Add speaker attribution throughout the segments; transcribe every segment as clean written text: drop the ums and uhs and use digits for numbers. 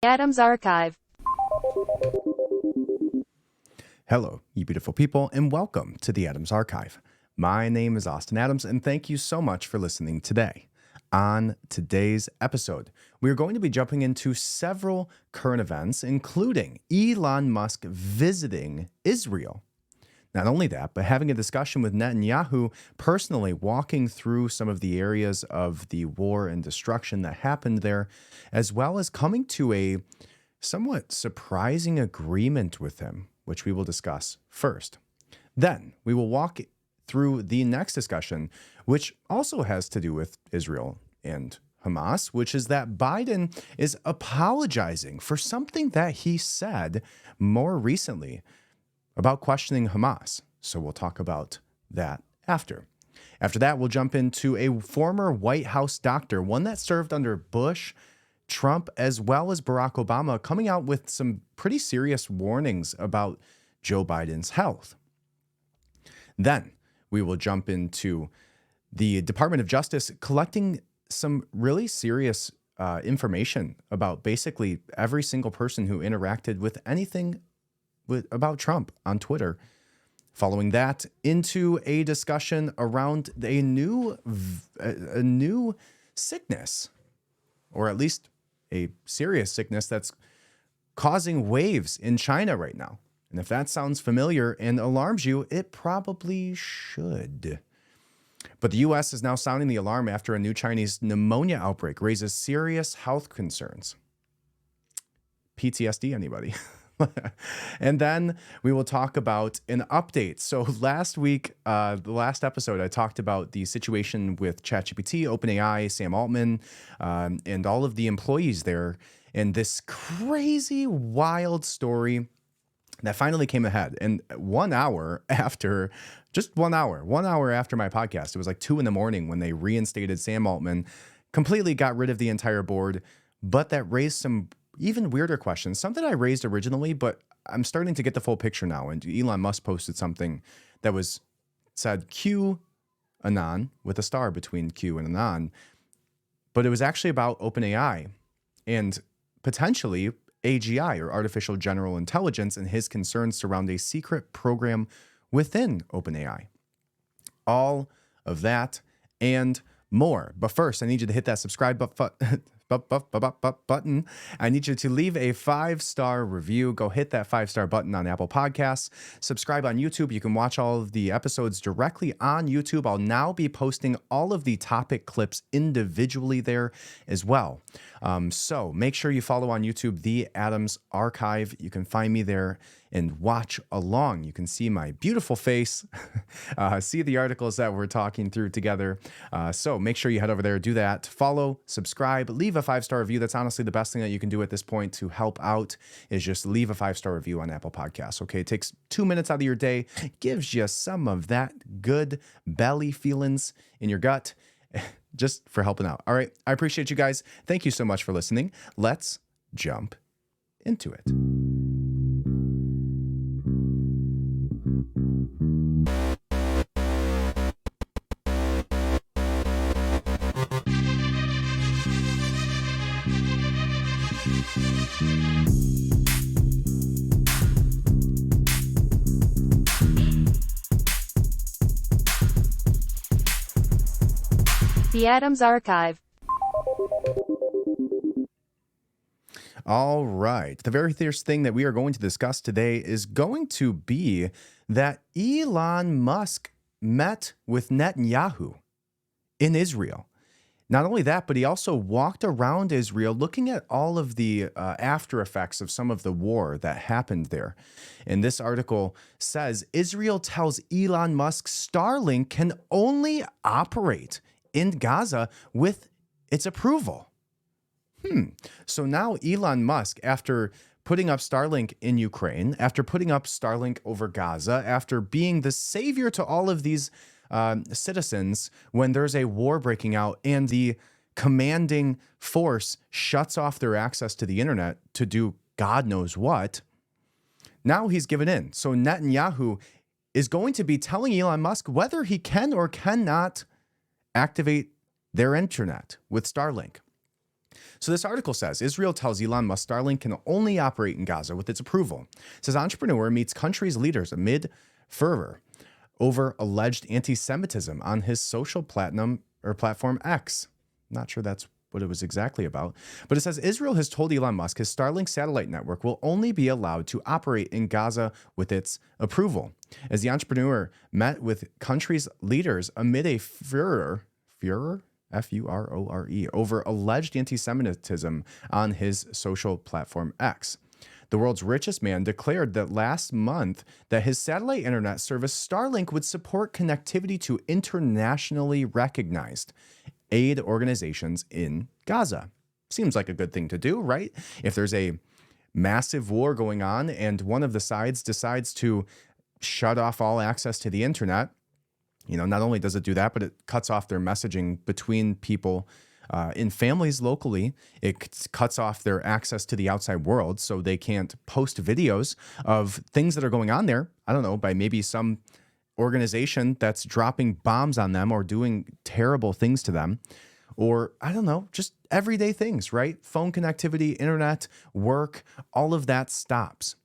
Speaker 1: Adams Archive.
Speaker 2: Hello, you beautiful people, and welcome to the Adams Archive. My name is Austin Adams, and thank you so much for listening today. On today's episode, we are going to be jumping into several current events, including Elon Musk visiting Israel. Not only that, but having a discussion with Netanyahu personally, walking through some of the areas of the war and destruction that happened there, as well as coming to a somewhat surprising agreement with him, which we will discuss first. Then we will walk through the next discussion, which also has to do with Israel and Hamas, which is that Biden is apologizing for something that he said more recently about questioning Hamas. So we'll talk about that after. After that, we'll jump into a former White House doctor, one that served under Bush, Trump, as well as Barack Obama, coming out with some pretty serious warnings about Joe Biden's health. Then we will jump into the Department of Justice collecting some really serious information about basically every single person who interacted with anything about Trump on Twitter. Following that, into a discussion around a new sickness, or at least a serious sickness that's causing waves in China right now. And if that sounds familiar and alarms you, it probably should. But the U.S. is now sounding the alarm after a new Chinese pneumonia outbreak raises serious health concerns. PTSD, anybody? And then we will talk about an update. So last week, the last episode, I talked about the situation with ChatGPT, OpenAI, Sam Altman, and all of the employees there, and this crazy, wild story that finally came ahead. And 1 hour after, just 1 hour, 1 hour after my podcast, it was like 2 a.m. when they reinstated Sam Altman, completely got rid of the entire board, but that raised some even weirder questions, something I raised originally, but I'm starting to get the full picture now. And Elon Musk posted something that said Q Anon with a star between Q and Anon, but it was actually about OpenAI and potentially AGI, or artificial general intelligence, and his concerns surround a secret program within OpenAI. All of that and more. But first, I need you to hit that subscribe button. I need you to leave a 5-star review. Go hit that 5-star button on Apple Podcasts. Subscribe on YouTube. You can watch all of the episodes directly on YouTube. I'll now be posting all of the topic clips individually there as well. So make sure you follow on YouTube, The Adams Archive. You can find me there and watch along. You can see my beautiful face, see the articles that we're talking through together. So make sure you head over there, do that, follow, subscribe, leave a 5-star review. That's honestly the best thing that you can do at this point to help out, is just leave a 5-star review on Apple Podcasts. Okay, it takes 2 minutes out of your day, gives you some of that good belly feelings in your gut, just for helping out. All right, I appreciate you guys. Thank you so much for listening. Let's jump into it.
Speaker 1: The Adams Archive.
Speaker 2: All right. The very first thing that we are going to discuss today is going to be that Elon Musk met with Netanyahu in Israel. Not only that, but he also walked around Israel looking at all of the after effects of some of the war that happened there. And this article says, Israel tells Elon Musk Starlink can only operate in Gaza with its approval. So now Elon Musk, after putting up Starlink in Ukraine, after putting up Starlink over Gaza, after being the savior to all of these citizens when there's a war breaking out and the commanding force shuts off their access to the internet to do God knows what, now he's given in. So Netanyahu is going to be telling Elon Musk whether he can or cannot activate their internet with Starlink. So this article says Israel tells Elon Musk Starlink can only operate in Gaza with its approval. It says entrepreneur meets country's leaders amid fervor over alleged anti-Semitism on his social platform X. Not sure that's what it was exactly about, but it says Israel has told Elon Musk his Starlink satellite network will only be allowed to operate in Gaza with its approval. As the entrepreneur met with country's leaders amid a furor, F-U-R-O-R-E, over alleged anti-Semitism on his social platform X. The world's richest man declared that last month that his satellite internet service Starlink would support connectivity to internationally recognized aid organizations in Gaza. Seems like a good thing to do, right? If there's a massive war going on and one of the sides decides to shut off all access to the internet, not only does it do that, but it cuts off their messaging between people in families locally. It cuts off their access to the outside world, so they can't post videos of things that are going on there. I don't know, by maybe some organization that's dropping bombs on them or doing terrible things to them, or I don't know, just everyday things, right? Phone connectivity, internet, work, all of that stops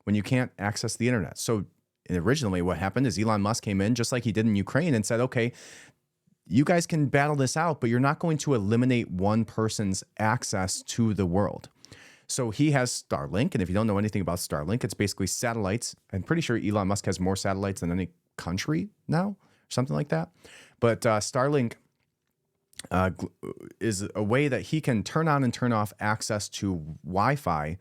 Speaker 2: when you can't access the internet. So originally what happened is Elon Musk came in just like he did in Ukraine and said, okay, you guys can battle this out, but you're not going to eliminate one person's access to the world. So he has Starlink, and if you don't know anything about Starlink, it's basically satellites. I'm pretty sure Elon Musk has more satellites than any country now, something like that. But Starlink is a way that he can turn on and turn off access to Wi-Fi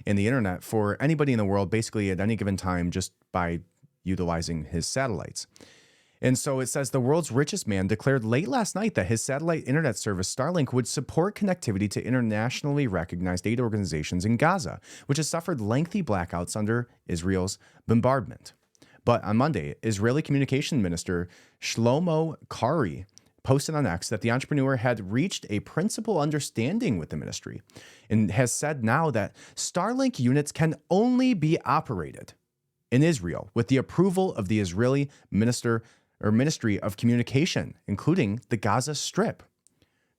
Speaker 2: and the internet for anybody in the world, basically at any given time, just by utilizing his satellites. And so it says the world's richest man declared late last night that his satellite internet service Starlink would support connectivity to internationally recognized aid organizations in Gaza, which has suffered lengthy blackouts under Israel's bombardment. But on Monday, Israeli communication minister Shlomo Kari posted on X that the entrepreneur had reached a principal understanding with the ministry and has said now that Starlink units can only be operated in Israel with the approval of the Israeli Ministry of Communication, including the Gaza Strip.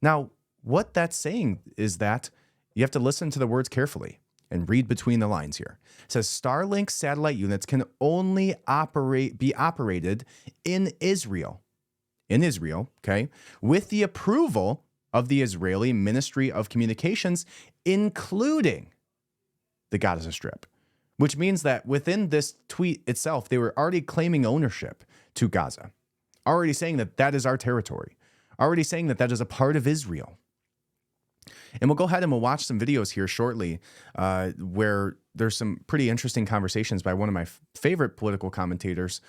Speaker 2: Now, what that's saying is that you have to listen to the words carefully and read between the lines here. It says Starlink satellite units can only be operated in Israel. In Israel, okay, with the approval of the Israeli Ministry of Communications, including the Gaza Strip, which means that within this tweet itself, they were already claiming ownership to Gaza, already saying that that is our territory, already saying that that is a part of Israel. And we'll go ahead and we'll watch some videos here shortly where there's some pretty interesting conversations by one of my favorite political commentators.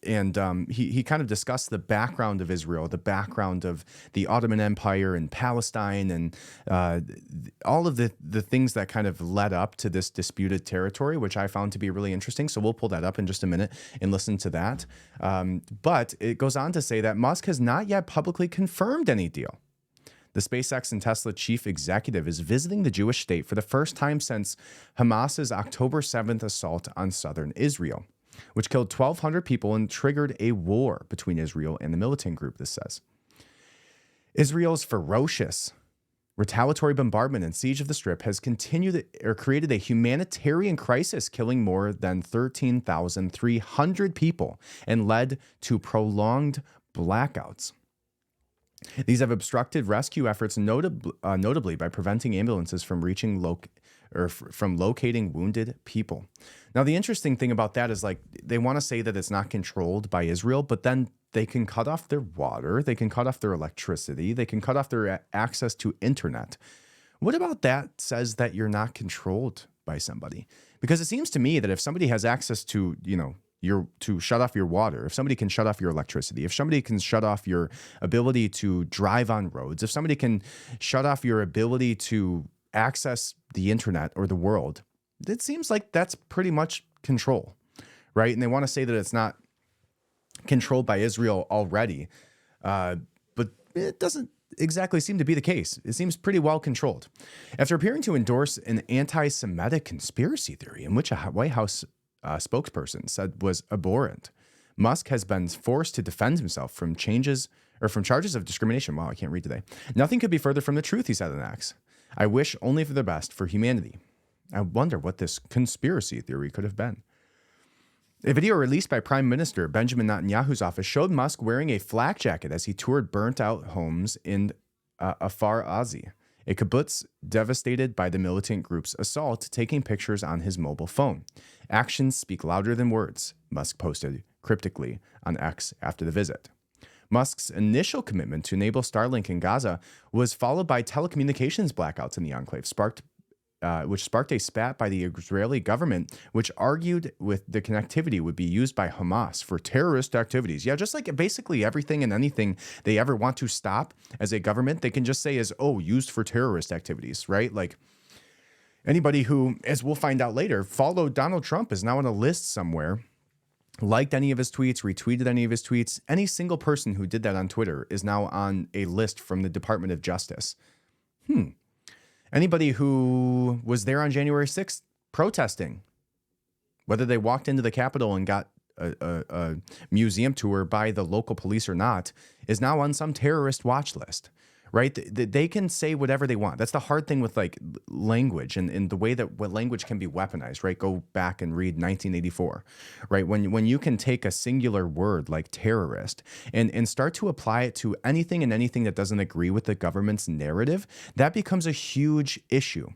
Speaker 2: And he kind of discussed the background of Israel, the background of the Ottoman Empire and Palestine, and all of the things that kind of led up to this disputed territory, which I found to be really interesting. So we'll pull that up in just a minute and listen to that. But it goes on to say that Musk has not yet publicly confirmed any deal. The SpaceX and Tesla chief executive is visiting the Jewish state for the first time since Hamas's October 7th assault on southern Israel, which killed 1,200 people and triggered a war between Israel and the militant group, this says. Israel's ferocious retaliatory bombardment and siege of the Strip has created a humanitarian crisis, killing more than 13,300 people and led to prolonged blackouts. These have obstructed rescue efforts, notably by preventing ambulances from reaching from locating wounded people. Now, the interesting thing about that is, like, they want to say that it's not controlled by Israel, but then they can cut off their water, they can cut off their electricity, they can cut off their access to internet. What about that says that you're not controlled by somebody? Because it seems to me that if somebody has access to, to shut off your water, if somebody can shut off your electricity, if somebody can shut off your ability to drive on roads, if somebody can shut off your ability to access the internet or the world, it seems like that's pretty much control, right? And they want to say that it's not controlled by Israel already, but it doesn't exactly seem to be the case. It seems pretty well controlled. After appearing to endorse an anti-Semitic conspiracy theory in which a White House spokesperson said was abhorrent, Musk has been forced to defend himself from or from charges of discrimination. Wow, I can't read today. Nothing could be further from the truth, he said in X. I wish only for the best for humanity. I wonder what this conspiracy theory could have been. A video released by Prime Minister Benjamin Netanyahu's office showed Musk wearing a flak jacket as he toured burnt-out homes in Afar Odyssey, a kibbutz devastated by the militant group's assault, taking pictures on his mobile phone. Actions speak louder than words, Musk posted cryptically on X after the visit. Musk's initial commitment to enable Starlink in Gaza was followed by telecommunications blackouts in the enclave, which sparked a spat by the Israeli government, which argued with the connectivity would be used by Hamas for terrorist activities. Yeah, just like basically everything and anything they ever want to stop as a government, they can just say is, oh, used for terrorist activities, right? Like anybody who, as we'll find out later, followed Donald Trump is now on a list somewhere, liked any of his tweets, retweeted any of his tweets. Any single person who did that on Twitter is now on a list from the Department of Justice. Anybody who was there on January 6th protesting, whether they walked into the Capitol and got a museum tour by the local police or not, is now on some terrorist watch list, right? They can say whatever they want. That's the hard thing with like language and the way that what language can be weaponized, right? Go back and read 1984, right? When you can take a singular word like terrorist and start to apply it to anything and anything that doesn't agree with the government's narrative, that becomes a huge issue,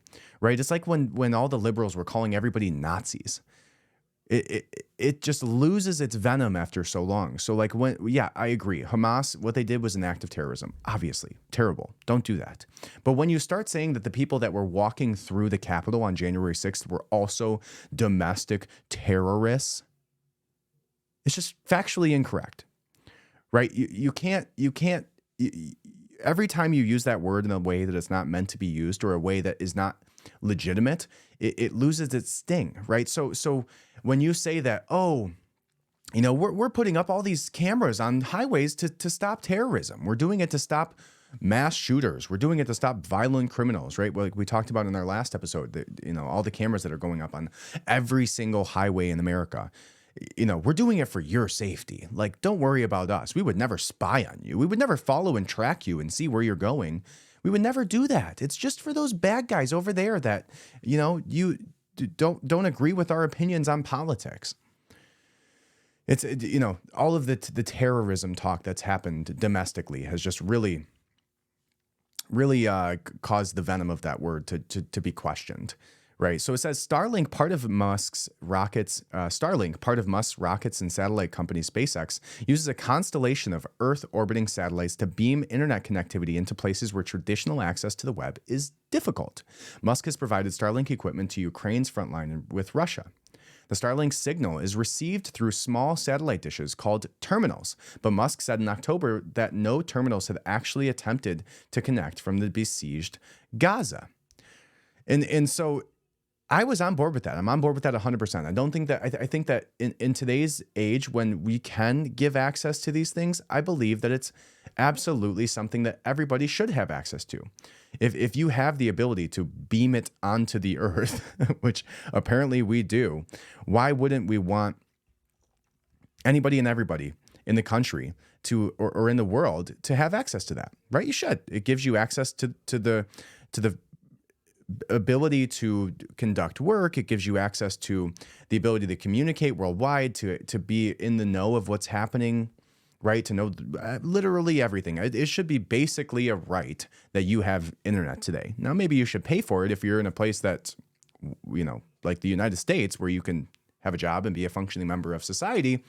Speaker 2: right? It's like when all the liberals were calling everybody Nazis. It just loses its venom after so long. So like I agree. Hamas, what they did was an act of terrorism. Obviously, terrible. Don't do that. But when you start saying that the people that were walking through the Capitol on January 6th were also domestic terrorists, it's just factually incorrect, right? You can't, every time you use that word in a way that it's not meant to be used or a way that is not legitimate, it loses its sting, right? So when you say that, oh, you know, we're putting up all these cameras on highways to stop terrorism. We're doing it to stop mass shooters. We're doing it to stop violent criminals, right? Like we talked about in our last episode, that, you know, all the cameras that are going up on every single highway in America. You know, we're doing it for your safety. Like, don't worry about us. We would never spy on you. We would never follow and track you and see where you're going. We would never do that. It's just for those bad guys over there that, you know, you don't agree with our opinions on politics. It's, you know, all of the terrorism talk that's happened domestically has just really caused the venom of that word to be questioned. Right. So it says Starlink, part of Musk's rockets and satellite company SpaceX, uses a constellation of Earth orbiting satellites to beam internet connectivity into places where traditional access to the web is difficult. Musk has provided Starlink equipment to Ukraine's front line with Russia. The Starlink signal is received through small satellite dishes called terminals, but Musk said in October that no terminals had actually attempted to connect from the besieged Gaza. And so I was on board with that. I'm on board with that 100%. I don't think that, I think that in today's age, when we can give access to these things, I believe that it's absolutely something that everybody should have access to. If you have the ability to beam it onto the earth, which apparently we do, why wouldn't we want anybody and everybody in the country to, or in the world to have access to that, right? You should. It gives you access to the ability to conduct work. It gives you access to the ability to communicate worldwide, to be in the know of what's happening, right? To know literally everything. It should be basically a right that you have internet today. Now, maybe you should pay for it if you're in a place that's, you know, like the United States, where you can have a job and be a functioning member of society,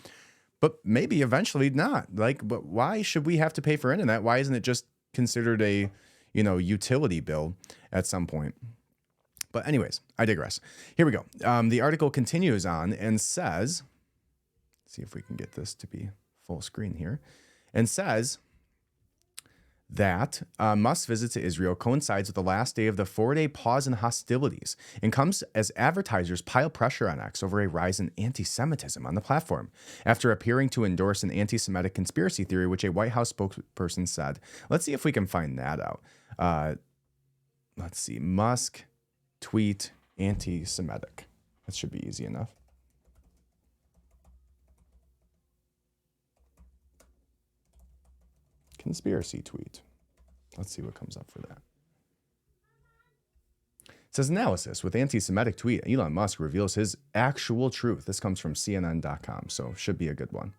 Speaker 2: but maybe eventually not. Like, but why should we have to pay for internet? Why isn't it just considered a, you know, utility bill at some point? But anyways, I digress. Here we go. The article continues on and says, let's see if we can get this to be full screen here, and says that Musk's visit to Israel coincides with the last day of the 4-day pause in hostilities and comes as advertisers pile pressure on X over a rise in anti-Semitism on the platform, after appearing to endorse an anti-Semitic conspiracy theory, which a White House spokesperson said. Let's see if we can find that out. Let's see. Musk tweet anti-Semitic. That should be easy enough. Conspiracy tweet. Let's see what comes up for that. It says analysis with anti-Semitic tweet. Elon Musk reveals his actual truth. This comes from CNN.com, so should be a good one.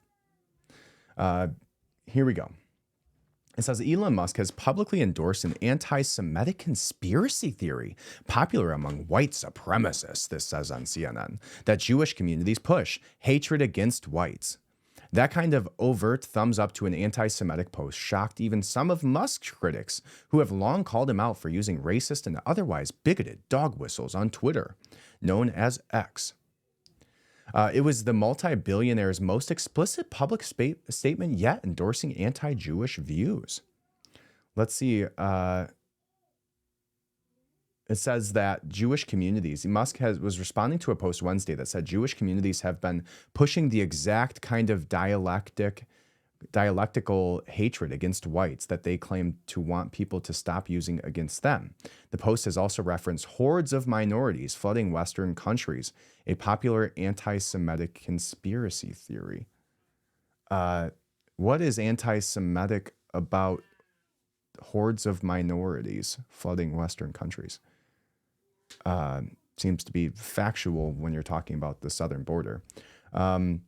Speaker 2: Here we go. It says Elon Musk has publicly endorsed an anti-Semitic conspiracy theory popular among white supremacists, this says on CNN, that Jewish communities push hatred against whites. That kind of overt thumbs up to an anti-Semitic post shocked even some of Musk's critics, who have long called him out for using racist and otherwise bigoted dog whistles on Twitter, known as X. It was the multi-billionaire's most explicit public statement yet endorsing anti-Jewish views. Let's see. It says that Jewish communities, Musk was responding to a post Wednesday that said Jewish communities have been pushing the exact kind of dialectical hatred against whites that they claim to want people to stop using against them. The post has also referenced hordes of minorities flooding Western countries, a popular anti-Semitic conspiracy theory. What is anti-Semitic about hordes of minorities flooding Western countries? Seems to be factual when you're talking about the southern border. I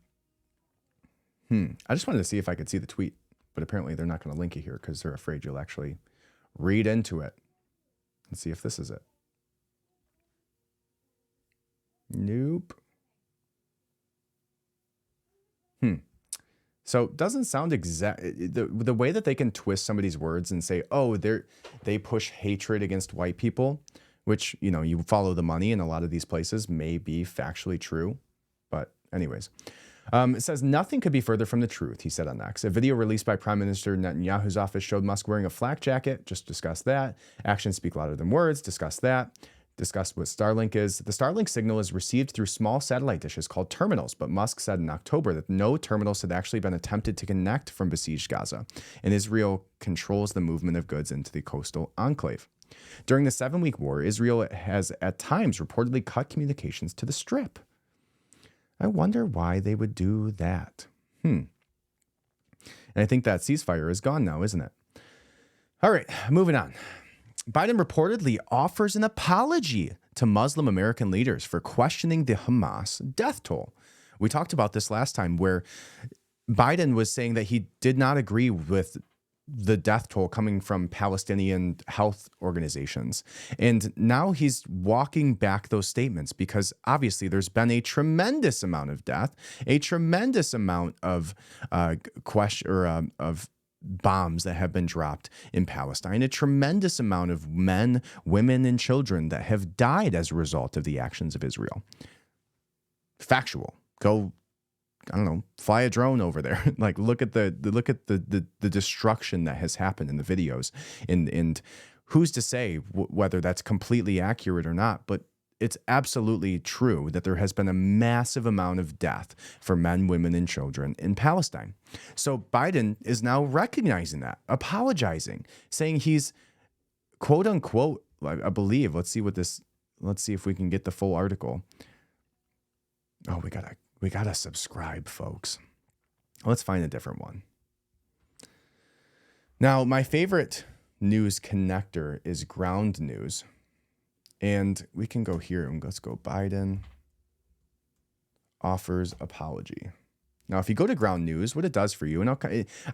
Speaker 2: just wanted to see if I could see the tweet, but apparently they're not going to link it here because they're afraid you'll actually read into it and see if this is it. Nope. So it doesn't sound the way that they can twist somebody's words and say, oh, they push hatred against white people, which, you know, you follow the money in a lot of these places may be factually true. But anyways, it says nothing could be further from the truth, he said on X. A video released by Prime Minister Netanyahu's office showed Musk wearing a flak jacket. Just discussed that. Actions speak louder than words. Discussed that. Discussed what Starlink is. The Starlink signal is received through small satellite dishes called terminals, but Musk said in October that no terminals had actually been attempted to connect from besieged Gaza, and Israel controls the movement of goods into the coastal enclave. During the 7-week war, Israel has at times reportedly cut communications to the Strip. I wonder why they would do that. And I think that ceasefire is gone now, isn't it? All right, moving on. Biden reportedly offers an apology to Muslim American leaders for questioning the Hamas death toll. We talked about this last time where Biden was saying that he did not agree with the death toll coming from Palestinian health organizations. And now he's walking back those statements because obviously there's been a tremendous amount of death, a tremendous amount of of bombs that have been dropped in Palestine, a tremendous amount of men, women, and children that have died as a result of the actions of Israel. Factual. Go, I don't know, fly a drone over there. Like look at the destruction that has happened in the videos, and who's to say whether that's completely accurate or not, but it's absolutely true that there has been a massive amount of death for men, women, and children in Palestine. So Biden is now recognizing that, apologizing, saying he's quote unquote, I believe, let's see if we can get the full article. Oh, we gotta subscribe, folks. Let's find a different one. Now, my favorite news connector is Ground News. And we can go here and let's go Biden offers apology. Now, if you go to Ground News, what it does for you, and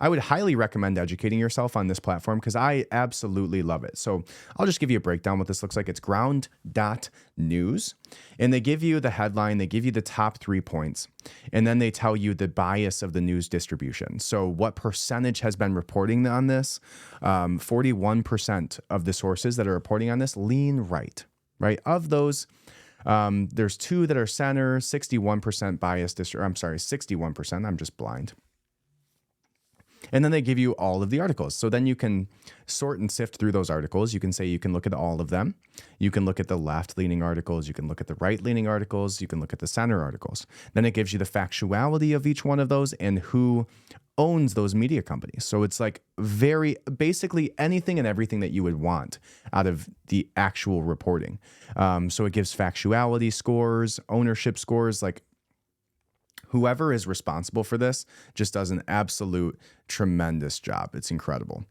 Speaker 2: I would highly recommend educating yourself on this platform because I absolutely love it. So I'll just give you a breakdown what this looks like. It's ground.news, and they give you the headline, they give you the top 3 points, and then they tell you the bias of the news distribution. So what percentage has been reporting on this? 41% of the sources that are reporting on this lean right? Of those, there's 2 that are center, 61% biased, 61%, I'm just blind. And then they give you all of the articles. So then you can sort and sift through those articles. You can say you can look at all of them. You can look at the left-leaning articles. You can look at the right-leaning articles. You can look at the center articles. Then it gives you the factuality of each one of those and who owns those media companies. So it's like basically anything and everything that you would want out of the actual reporting. So it gives factuality scores, ownership scores, like Whoever is responsible for this just does an absolute tremendous job. It's incredible.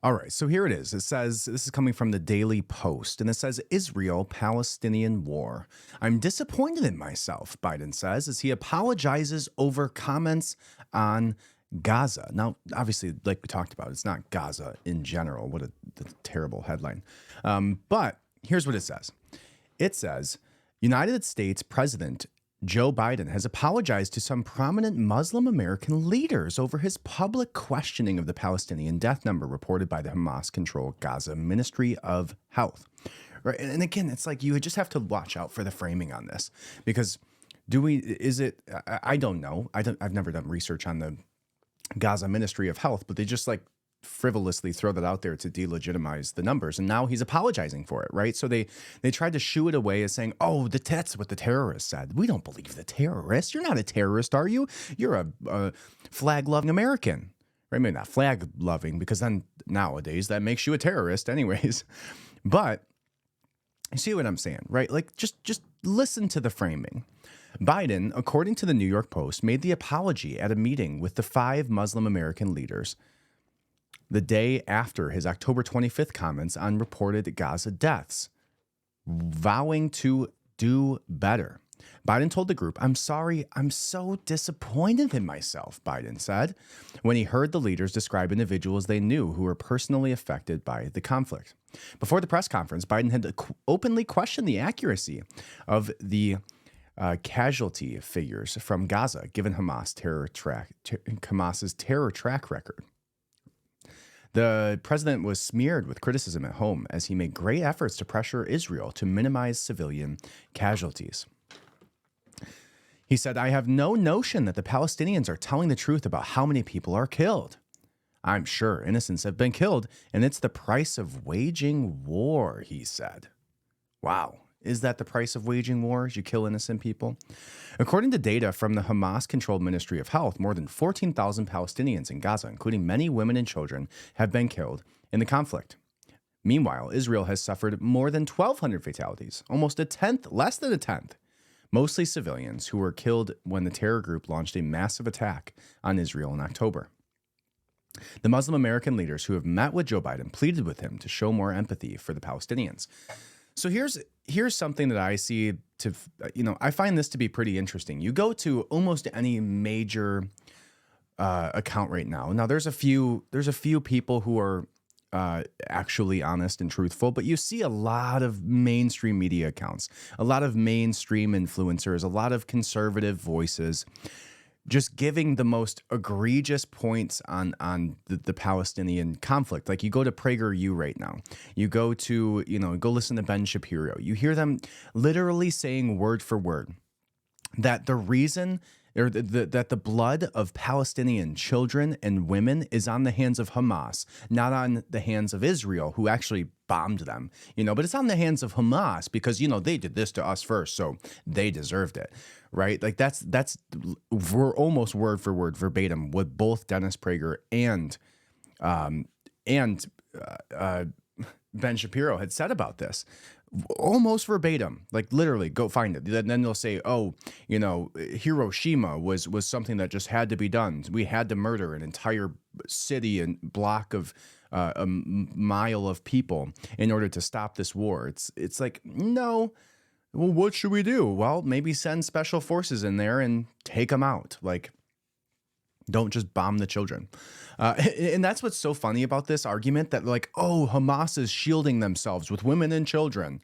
Speaker 2: All right, so here it is. It says, this is coming from the Daily Post, and it says, Israel-Palestinian war. I'm disappointed in myself, Biden says, as he apologizes over comments on Gaza. Now, obviously, like we talked about, it's not Gaza in general. What a terrible headline. But here's what it says. It says, United States President Joe Biden has apologized to some prominent Muslim American leaders over his public questioning of the Palestinian death number reported by the Hamas-controlled Gaza Ministry of Health. Right? And again, it's like you just have to watch out for the framing on this, because I don't know. I've never done research on the Gaza Ministry of Health, but they just like frivolously throw that out there to delegitimize the numbers. And now he's apologizing for it, right? So they tried to shoo it away as saying, oh, that's what the terrorists said. We don't believe the terrorists. You're not a terrorist, are you? You're a flag-loving American. Right? Maybe not flag-loving, because then nowadays that makes you a terrorist anyways. But you see what I'm saying, right? Like just listen to the framing. Biden, according to the New York Post, made the apology at a meeting with the 5 Muslim American leaders the day after his October 25th comments on reported Gaza deaths, vowing to do better. Biden told the group, I'm sorry, I'm so disappointed in myself, Biden said, when he heard the leaders describe individuals they knew who were personally affected by the conflict. Before the press conference, Biden had openly questioned the accuracy of the casualty figures from Gaza, given Hamas's terror track record. The president was smeared with criticism at home as he made great efforts to pressure Israel to minimize civilian casualties. He said, I have no notion that the Palestinians are telling the truth about how many people are killed. I'm sure innocents have been killed, and it's the price of waging war, he said. Wow. Is that the price of waging war? As you kill innocent people? According to data from the Hamas-controlled Ministry of Health, more than 14,000 Palestinians in Gaza, including many women and children, have been killed in the conflict. Meanwhile, Israel has suffered more than 1,200 fatalities, almost a tenth, less than a tenth, mostly civilians who were killed when the terror group launched a massive attack on Israel in October. The Muslim American leaders who have met with Joe Biden pleaded with him to show more empathy for the Palestinians. So here's something that I see I find this to be pretty interesting. You go to almost any major account right now. Now there's a few people who are actually honest and truthful, but you see a lot of mainstream media accounts, a lot of mainstream influencers, a lot of conservative voices just giving the most egregious points on the Palestinian conflict. Like you go to PragerU right now, you go to, go listen to Ben Shapiro. You hear them literally saying word for word that the reason or that the blood of Palestinian children and women is on the hands of Hamas, not on the hands of Israel, who actually bombed them, but it's on the hands of Hamas because, they did this to us first, so they deserved it, right? Like we're almost word for word verbatim what both Dennis Prager and Ben Shapiro had said about this. Almost verbatim, like literally, go find it. Then they'll say, "Oh, Hiroshima was something that just had to be done. We had to murder an entire city and block of a mile of people in order to stop this war." It's like, no. Well, what should we do? Well, maybe send special forces in there and take them out. Like, don't just bomb the children. And that's what's so funny about this argument, that like, oh, Hamas is shielding themselves with women and children.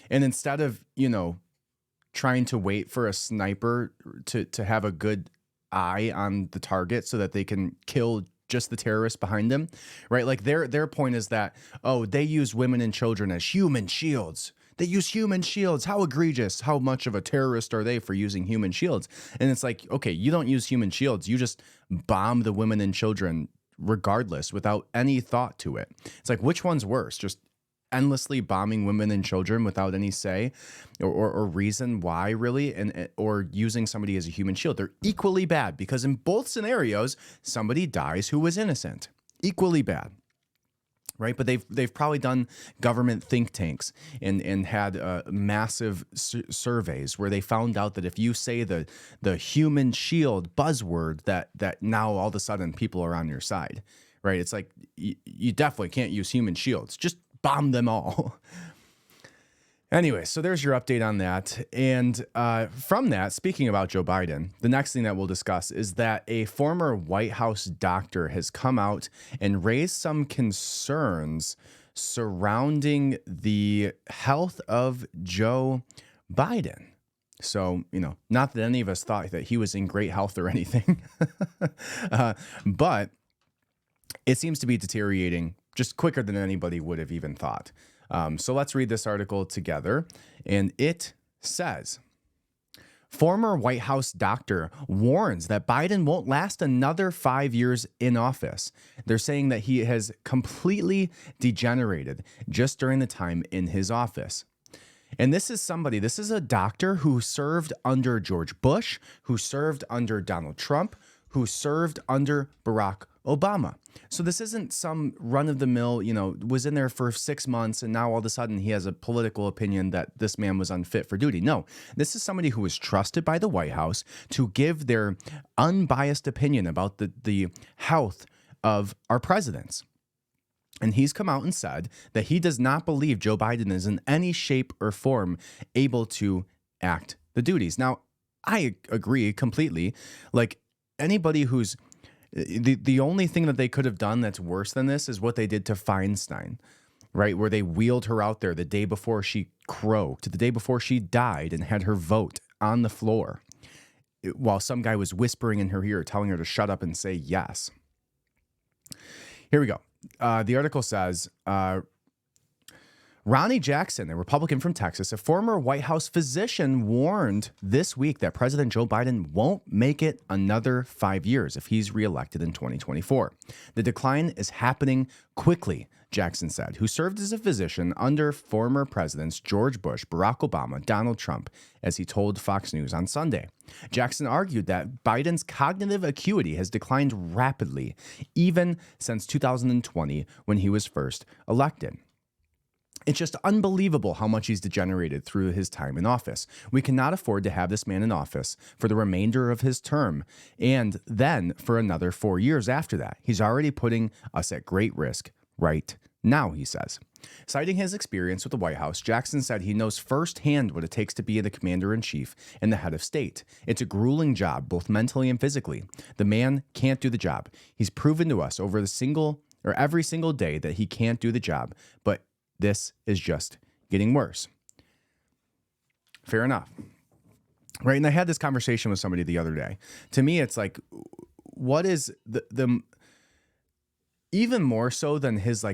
Speaker 2: And instead of, trying to wait for a sniper to have a good eye on the target so that they can kill just the terrorists behind them, right? Like their point is that, oh, they use women and children as human shields. They use human shields. How egregious. How much of a terrorist are they for using human shields? And it's like, okay, you don't use human shields. You just bomb the women and children regardless without any thought to it. It's like, which one's worse? Just endlessly bombing women and children without any say or reason why, really, or using somebody as a human shield. They're equally bad because in both scenarios, somebody dies who was innocent. Equally bad. right? But they've probably done government think tanks and had massive surveys where they found out that if you say the human shield buzzword, that now all of a sudden people are on your side, right? It's like you definitely can't use human shields. Just bomb them all. Anyway, so there's your update on that. And from that, speaking about Joe Biden, the next thing that we'll discuss is that a former White House doctor has come out and raised some concerns surrounding the health of Joe Biden. So, not that any of us thought that he was in great health or anything, but it seems to be deteriorating just quicker than anybody would have even thought. So let's read this article together. And it says, former White House doctor warns that Biden won't last another 5 years in office. They're saying that he has completely degenerated just during the time in his office. And this is a doctor who served under George Bush, who served under Donald Trump, who served under Barack Obama. So this isn't some run-of-the-mill, was in there for 6 months and now all of a sudden he has a political opinion that this man was unfit for duty. No, this is somebody who was trusted by the White House to give their unbiased opinion about the health of our presidents. And he's come out and said that he does not believe Joe Biden is in any shape or form able to act the duties. Now, I agree completely. Like anybody who's the only thing that they could have done that's worse than this is what they did to Feinstein, right? Where they wheeled her out there the day before she croaked, the day before she died, and had her vote on the floor while some guy was whispering in her ear, telling her to shut up and say yes. Here we go. The article says, Ronnie Jackson, a Republican from Texas, a former White House physician, warned this week that President Joe Biden won't make it another 5 years if he's reelected in 2024. The decline is happening quickly, Jackson said, who served as a physician under former presidents George Bush, Barack Obama, Donald Trump, as he told Fox News on Sunday. Jackson argued that Biden's cognitive acuity has declined rapidly, even since 2020 when he was first elected. It's just unbelievable how much he's degenerated through his time in office. We cannot afford to have this man in office for the remainder of his term and then for another 4 years after that. He's already putting us at great risk right now, he says. Citing his experience with the White House, Jackson said he knows firsthand what it takes to be the commander-in-chief and the head of state. It's a grueling job, both mentally and physically. The man can't do the job. He's proven to us over every single day that he can't do the job, but this is just getting worse. Fair enough. Right. And I had this conversation with somebody the other day. To me, it's like, what is the even more so than his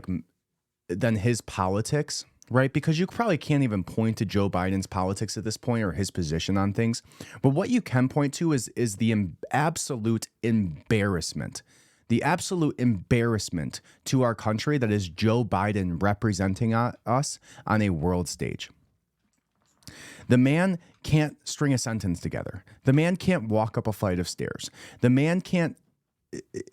Speaker 2: politics, right? Because you probably can't even point to Joe Biden's politics at this point or his position on things. But what you can point to is the absolute embarrassment. The absolute embarrassment to our country that is Joe Biden representing us on a world stage. The man can't string a sentence together. The man can't walk up a flight of stairs. The man can't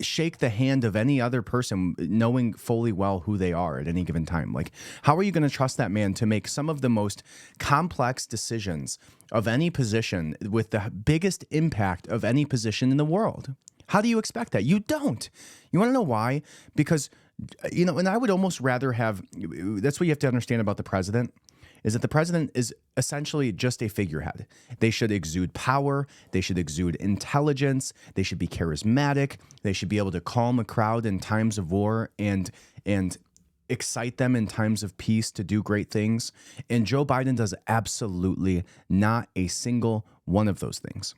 Speaker 2: shake the hand of any other person knowing fully well who they are at any given time. Like, how are you going to trust that man to make some of the most complex decisions of any position with the biggest impact of any position in the world? How do you expect that? You don't. You want to know why? Because, and I would almost rather have, that's what you have to understand about the president, is that the president is essentially just a figurehead. They should exude power. They should exude intelligence. They should be charismatic. They should be able to calm a crowd in times of war and excite them in times of peace to do great things. And Joe Biden does absolutely not a single one of those things.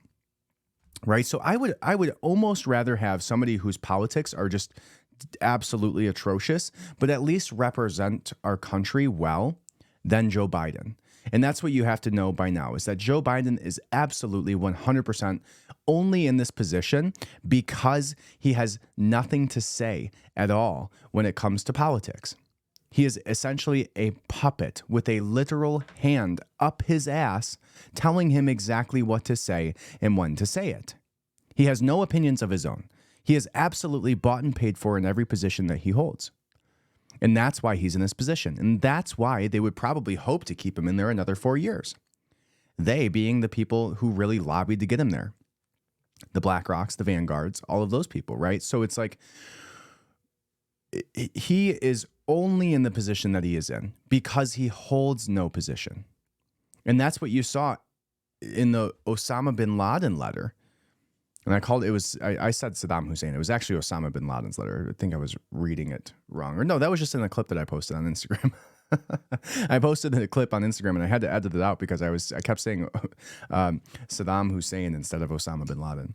Speaker 2: Right. So I would almost rather have somebody whose politics are just absolutely atrocious, but at least represent our country well than Joe Biden. And that's what you have to know by now, is that Joe Biden is absolutely 100% only in this position because he has nothing to say at all when it comes to politics. He is essentially a puppet with a literal hand up his ass telling him exactly what to say and when to say it. He has no opinions of his own. He is absolutely bought and paid for in every position that he holds. And that's why he's in this position. And that's why they would probably hope to keep him in there another 4 years. They being the people who really lobbied to get him there. The BlackRocks, the Vanguards, all of those people, right? So it's like he is only in the position that he is in because he holds no position. And that's what you saw in the Osama bin Laden letter. And I said Saddam Hussein. It was actually Osama bin Laden's letter. I think I was reading it wrong. Or no, that was just in a clip that I posted on Instagram. I posted a clip on Instagram and I had to edit it out because I kept saying Saddam Hussein instead of Osama bin Laden.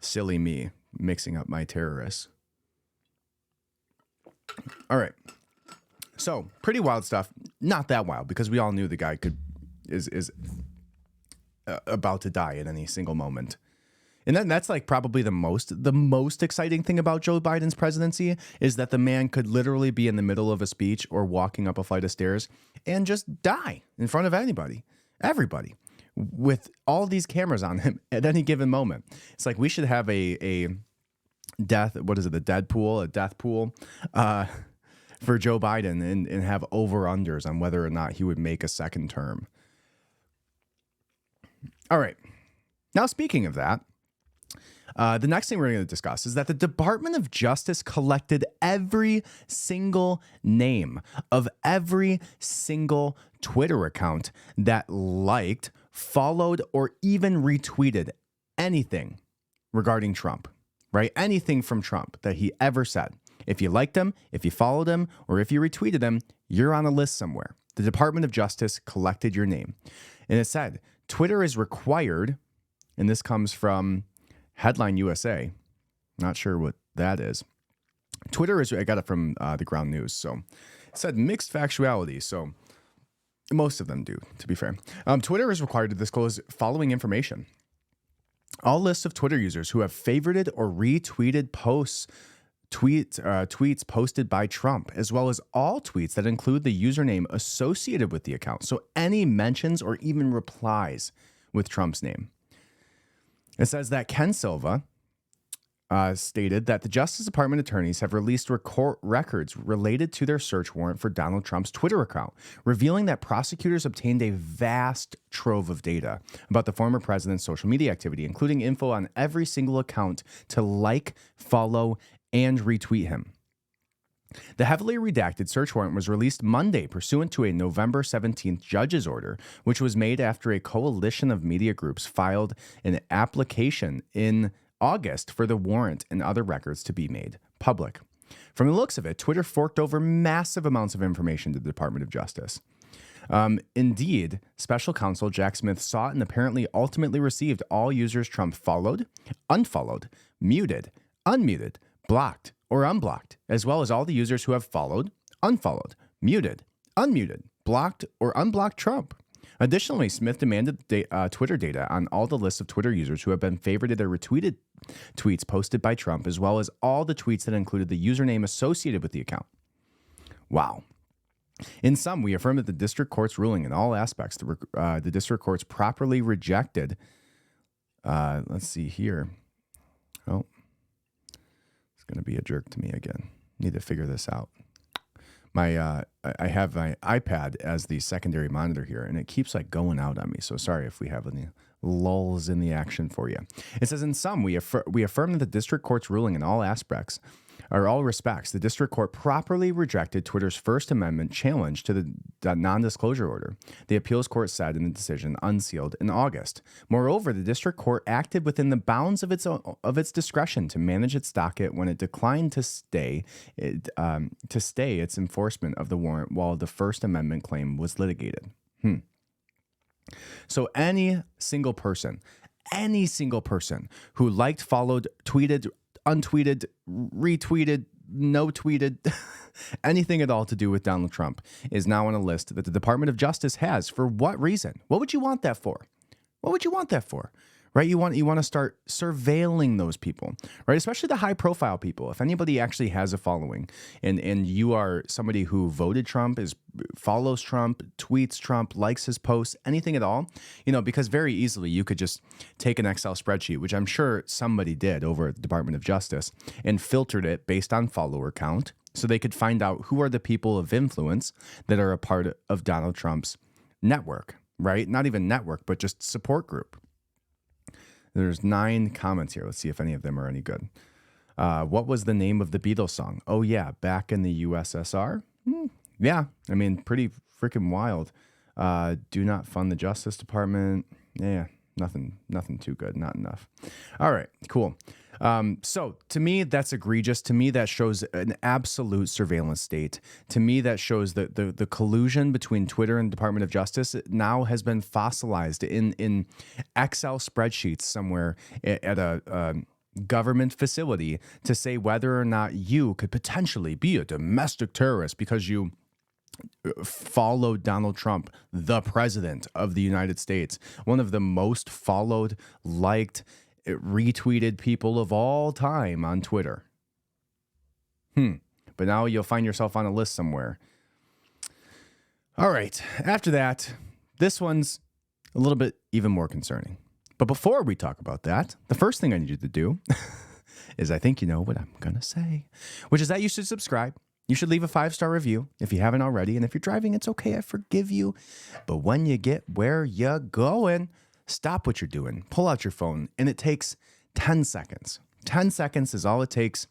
Speaker 2: Silly me, mixing up my terrorists. All right. So pretty wild stuff. Not that wild because we all knew the guy is about to die at any single moment. And then that's like probably the most exciting thing about Joe Biden's presidency is that the man could literally be in the middle of a speech or walking up a flight of stairs and just die in front of everybody, with all these cameras on him at any given moment. It's like we should have a death pool for Joe Biden and have over-unders on whether or not he would make a second term. All right. Now, speaking of that, the next thing we're going to discuss is that the Department of Justice collected every single name of every single Twitter account that liked, followed, or even retweeted anything regarding Trump, right? Anything from Trump that he ever said. If you liked him, if you followed him, or if you retweeted him, you're on a list somewhere. The Department of Justice collected your name. And it said, Twitter is required, and this comes from Headline USA. Not sure what that is. I got it from the Ground News. So it said mixed factuality. So most of them do, to be fair. Twitter is required to disclose following information. All lists of Twitter users who have favorited or retweeted tweets posted by Trump, as well as all tweets that include the username associated with the account. So any mentions or even replies with Trump's name. It says that Ken Silva stated that the Justice Department attorneys have released records related to their search warrant for Donald Trump's Twitter account, revealing that prosecutors obtained a vast trove of data about the former president's social media activity, including info on every single account to like, follow, and retweet him. The heavily redacted search warrant was released Monday pursuant to a November 17th judge's order, which was made after a coalition of media groups filed an application in August for the warrant and other records to be made public. From the looks of it, Twitter forked over massive amounts of information to the Department of Justice. Indeed, special counsel Jack Smith sought and apparently ultimately received all users Trump followed, unfollowed, muted, unmuted, blocked, or unblocked, as well as all the users who have followed, unfollowed, muted, unmuted, blocked, or unblocked Trump. Additionally, Smith demanded Twitter data on all the lists of Twitter users who have been favorited or retweeted tweets posted by Trump, as well as all the tweets that included the username associated with the account. Wow. In sum, we affirm that the district court's ruling in all aspects, the district court's properly rejected. Let's see here. Oh. Going to be a jerk to me again. Need to figure this out. I have my iPad as the secondary monitor here, and it keeps like going out on me. So sorry if we have any lulls in the action for you. It says, in sum, we affirm that the district court's ruling in all aspects, or all respects, the district court properly rejected Twitter's First Amendment challenge to the non-disclosure order. The appeals court said in the decision unsealed in August. Moreover, the district court acted within the bounds of its discretion to manage its docket when it declined to stay its enforcement of the warrant while the First Amendment claim was litigated. So any single person who liked, followed, tweeted, untweeted, retweeted, no tweeted, anything at all to do with Donald Trump is now on a list that the Department of Justice has. For what reason? What would you want that for? Right? You want to start surveilling those people, right? Especially the high profile people. If anybody actually has a following and you are somebody who voted Trump, follows Trump, tweets Trump, likes his posts, anything at all, because very easily you could just take an Excel spreadsheet, which I'm sure somebody did over at the Department of Justice, and filtered it based on follower count, so they could find out who are the people of influence that are a part of Donald Trump's network, right? Not even network, but just support group. There's 9 comments here. Let's see if any of them are any good. What was the name of the Beatles song? Oh, yeah, Back in the USSR? Yeah, I mean, pretty freaking wild. Do not fund the Justice Department. Yeah, nothing too good, not enough. All right, cool. So to me, that's egregious. To me, that shows an absolute surveillance state. To me, that shows that the collusion between Twitter and Department of Justice now has been fossilized in Excel spreadsheets somewhere at a government facility to say whether or not you could potentially be a domestic terrorist because you followed Donald Trump, the president of the United States, one of the most followed, liked, retweeted people of all time on Twitter. But now you'll find yourself on a list somewhere. All right. After that, this one's a little bit even more concerning. But before we talk about that, the first thing I need you to do is I think you know what I'm going to say, which is that you should subscribe. You should leave a 5-star review if you haven't already. And if you're driving, it's okay. I forgive you. But when you get where you're going, stop what you're doing. Pull out your phone. And it takes 10 seconds. 10 seconds is all it takes.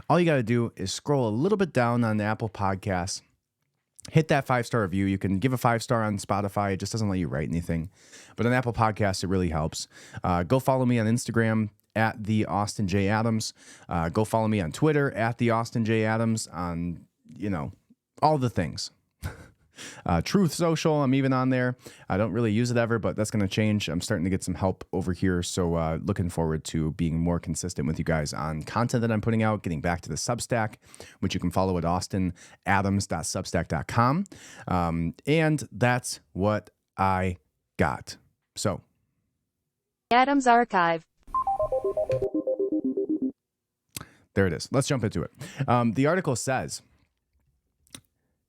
Speaker 2: All you got to do is scroll a little bit down on the Apple Podcasts. Hit that 5-star review. You can give a 5-star on Spotify. It just doesn't let you write anything. But on Apple Podcasts, it really helps. Go follow me on Instagram at the Austin J. Adams. Go follow me on Twitter at the Austin J. Adams on, all the things. Truth Social, I'm even on there. I don't really use it ever, but that's going to change. I'm starting to get some help over here. So looking forward to being more consistent with you guys on content that I'm putting out, getting back to the Substack, which you can follow at austinadams.substack.com. And that's what I got. So
Speaker 1: Adams Archive.
Speaker 2: There it is. Let's jump into it. The article says,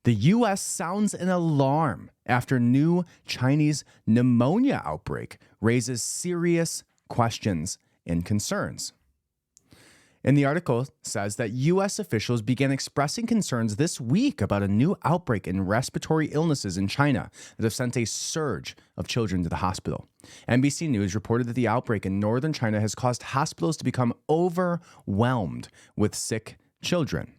Speaker 2: the U.S. sounds an alarm after new Chinese pneumonia outbreak raises serious questions and concerns. And the article says that U.S. officials began expressing concerns this week about a new outbreak in respiratory illnesses in China that have sent a surge of children to the hospital. NBC News reported that the outbreak in northern China has caused hospitals to become overwhelmed with sick children.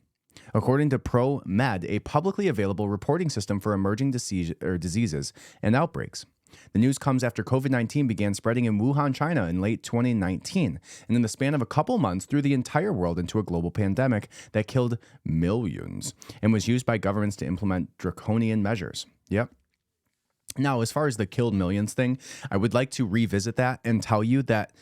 Speaker 2: According to ProMed, a publicly available reporting system for emerging diseases and outbreaks. The news comes after COVID-19 began spreading in Wuhan, China in late 2019, and in the span of a couple months threw the entire world into a global pandemic that killed millions and was used by governments to implement draconian measures. Yep. Now, as far as the killed millions thing, I would like to revisit that and tell you that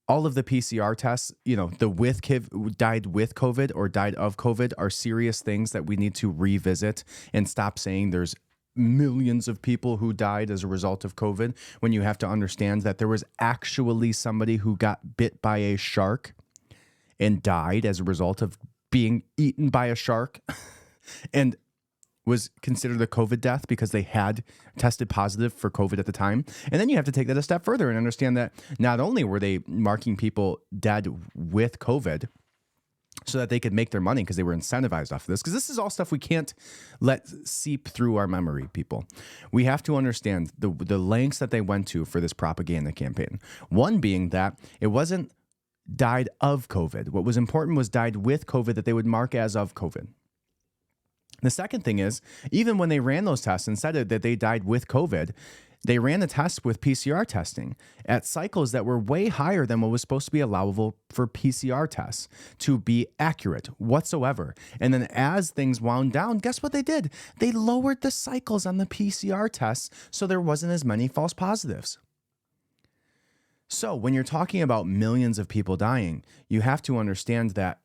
Speaker 2: all of the PCR tests, the died with COVID or died of COVID are serious things that we need to revisit and stop saying there's millions of people who died as a result of COVID, when you have to understand that there was actually somebody who got bit by a shark and died as a result of being eaten by a shark and was considered a COVID death because they had tested positive for COVID at the time. And then you have to take that a step further and understand that not only were they marking people dead with COVID so that they could make their money because they were incentivized off of this, because this is all stuff we can't let seep through our memory, people. We have to understand the lengths that they went to for this propaganda campaign. One being that it wasn't died of COVID. What was important was died with COVID, that they would mark as of COVID. The second thing is, even when they ran those tests and said that they died with COVID, they ran the tests with PCR testing at cycles that were way higher than what was supposed to be allowable for PCR tests to be accurate whatsoever. And then as things wound down, guess what they did? They lowered the cycles on the PCR tests so there wasn't as many false positives. So when you're talking about millions of people dying, you have to understand that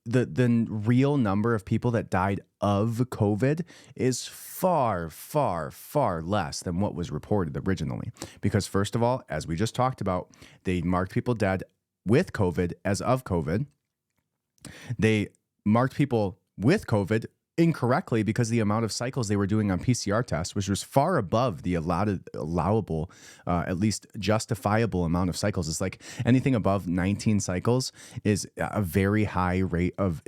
Speaker 2: the real number of people that died of COVID is far, far, far less than what was reported originally. Because first of all, as we just talked about, they marked people dead with COVID as of COVID. They marked people with COVID incorrectly because the amount of cycles they were doing on PCR tests, which was far above the allowable, at least justifiable amount of cycles. It's like anything above 19 cycles is a very high rate of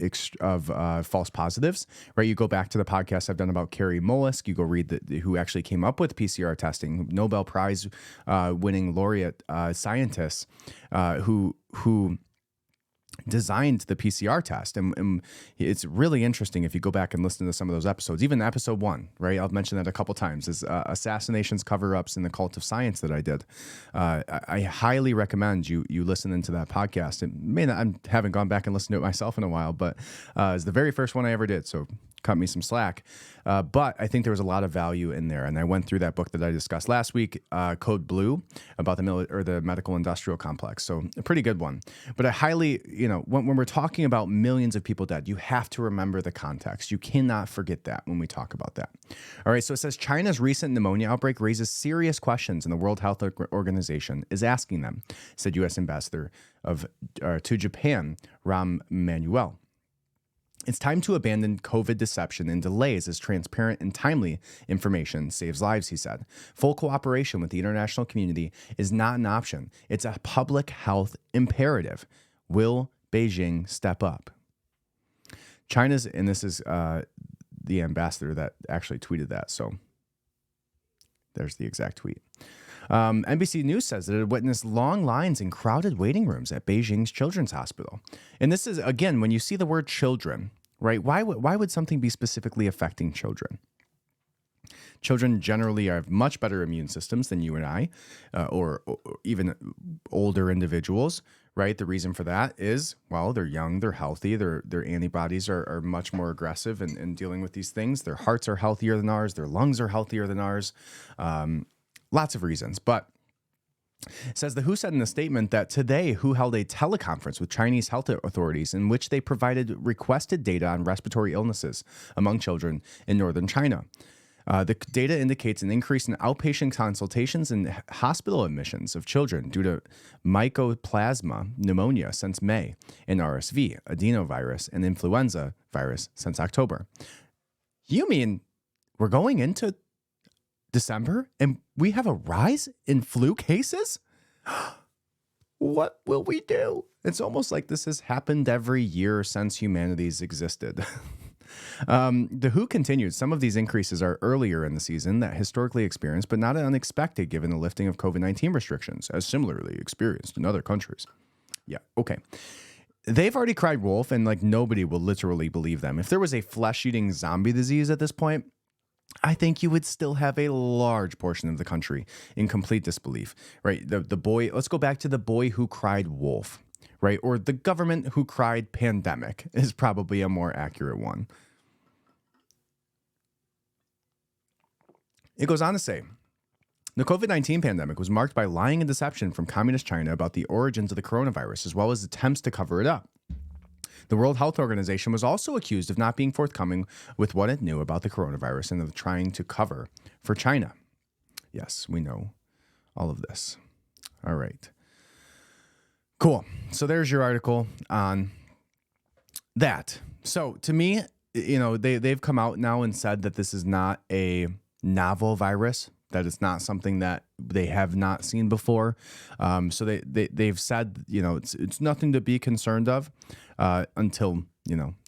Speaker 2: false positives, right? You go back to the podcast I've done about Carrie Mollusk, you go read who actually came up with PCR testing, Nobel Prize winning laureate scientists who designed the PCR test. And it's really interesting if you go back and listen to some of those episodes, even episode 1, right? I'll mention that a couple times, is assassinations, cover-ups, and the cult of science that I did. I highly recommend you listen into that podcast. It may not, I haven't gone back and listened to it myself in a while, but it's the very first one I ever did. So cut me some slack. But I think there was a lot of value in there. And I went through that book that I discussed last week, Code Blue, about the medical industrial complex. So a pretty good one. But I highly, when we're talking about millions of people dead, you have to remember the context. You cannot forget that when we talk about that. All right. So it says China's recent pneumonia outbreak raises serious questions, and the World Health Organization is asking them, said U.S. Ambassador to Japan, Rahm Emanuel. It's time to abandon COVID deception and delays as transparent and timely information saves lives, he said. Full cooperation with the international community is not an option. It's a public health imperative. Will Beijing step up? China's, and this is the ambassador that actually tweeted that, so there's the exact tweet. NBC News says that it witnessed long lines and crowded waiting rooms at Beijing's Children's Hospital. And this is, again, when you see the word children, right? Why would something be specifically affecting children? Children generally have much better immune systems than you and I, or even older individuals, right? The reason for that is, well, they're young, they're healthy, their antibodies are much more aggressive in dealing with these things. Their hearts are healthier than ours, their lungs are healthier than ours. Lots of reasons, but it says the WHO said in a statement that today WHO held a teleconference with Chinese health authorities in which they provided requested data on respiratory illnesses among children in northern China. The data indicates an increase in outpatient consultations and hospital admissions of children due to mycoplasma pneumonia since May, and RSV, adenovirus, and influenza virus since October. You mean we're going into December and we have a rise in flu cases? What will we do? It's almost like this has happened every year since humanity's existed. The WHO continued, some of these increases are earlier in the season that historically experienced, but not unexpected given the lifting of COVID-19 restrictions, as similarly experienced in other countries. Yeah, okay. They've already cried wolf, and like nobody will literally believe them. If there was a flesh-eating zombie disease at this point, I think you would still have a large portion of the country in complete disbelief, right? The boy, let's go back to the boy who cried wolf, right? Or the government who cried pandemic is probably a more accurate one. It goes on to say, the COVID-19 pandemic was marked by lying and deception from communist China about the origins of the coronavirus, as well as attempts to cover it up. The World Health Organization was also accused of not being forthcoming with what it knew about the coronavirus and of trying to cover for China. Yes, we know all of this. All right. Cool. So there's your article on that. So to me, they've come out now and said that this is not a novel virus, that it's not something that they have not seen before. So they've said, it's nothing to be concerned of until,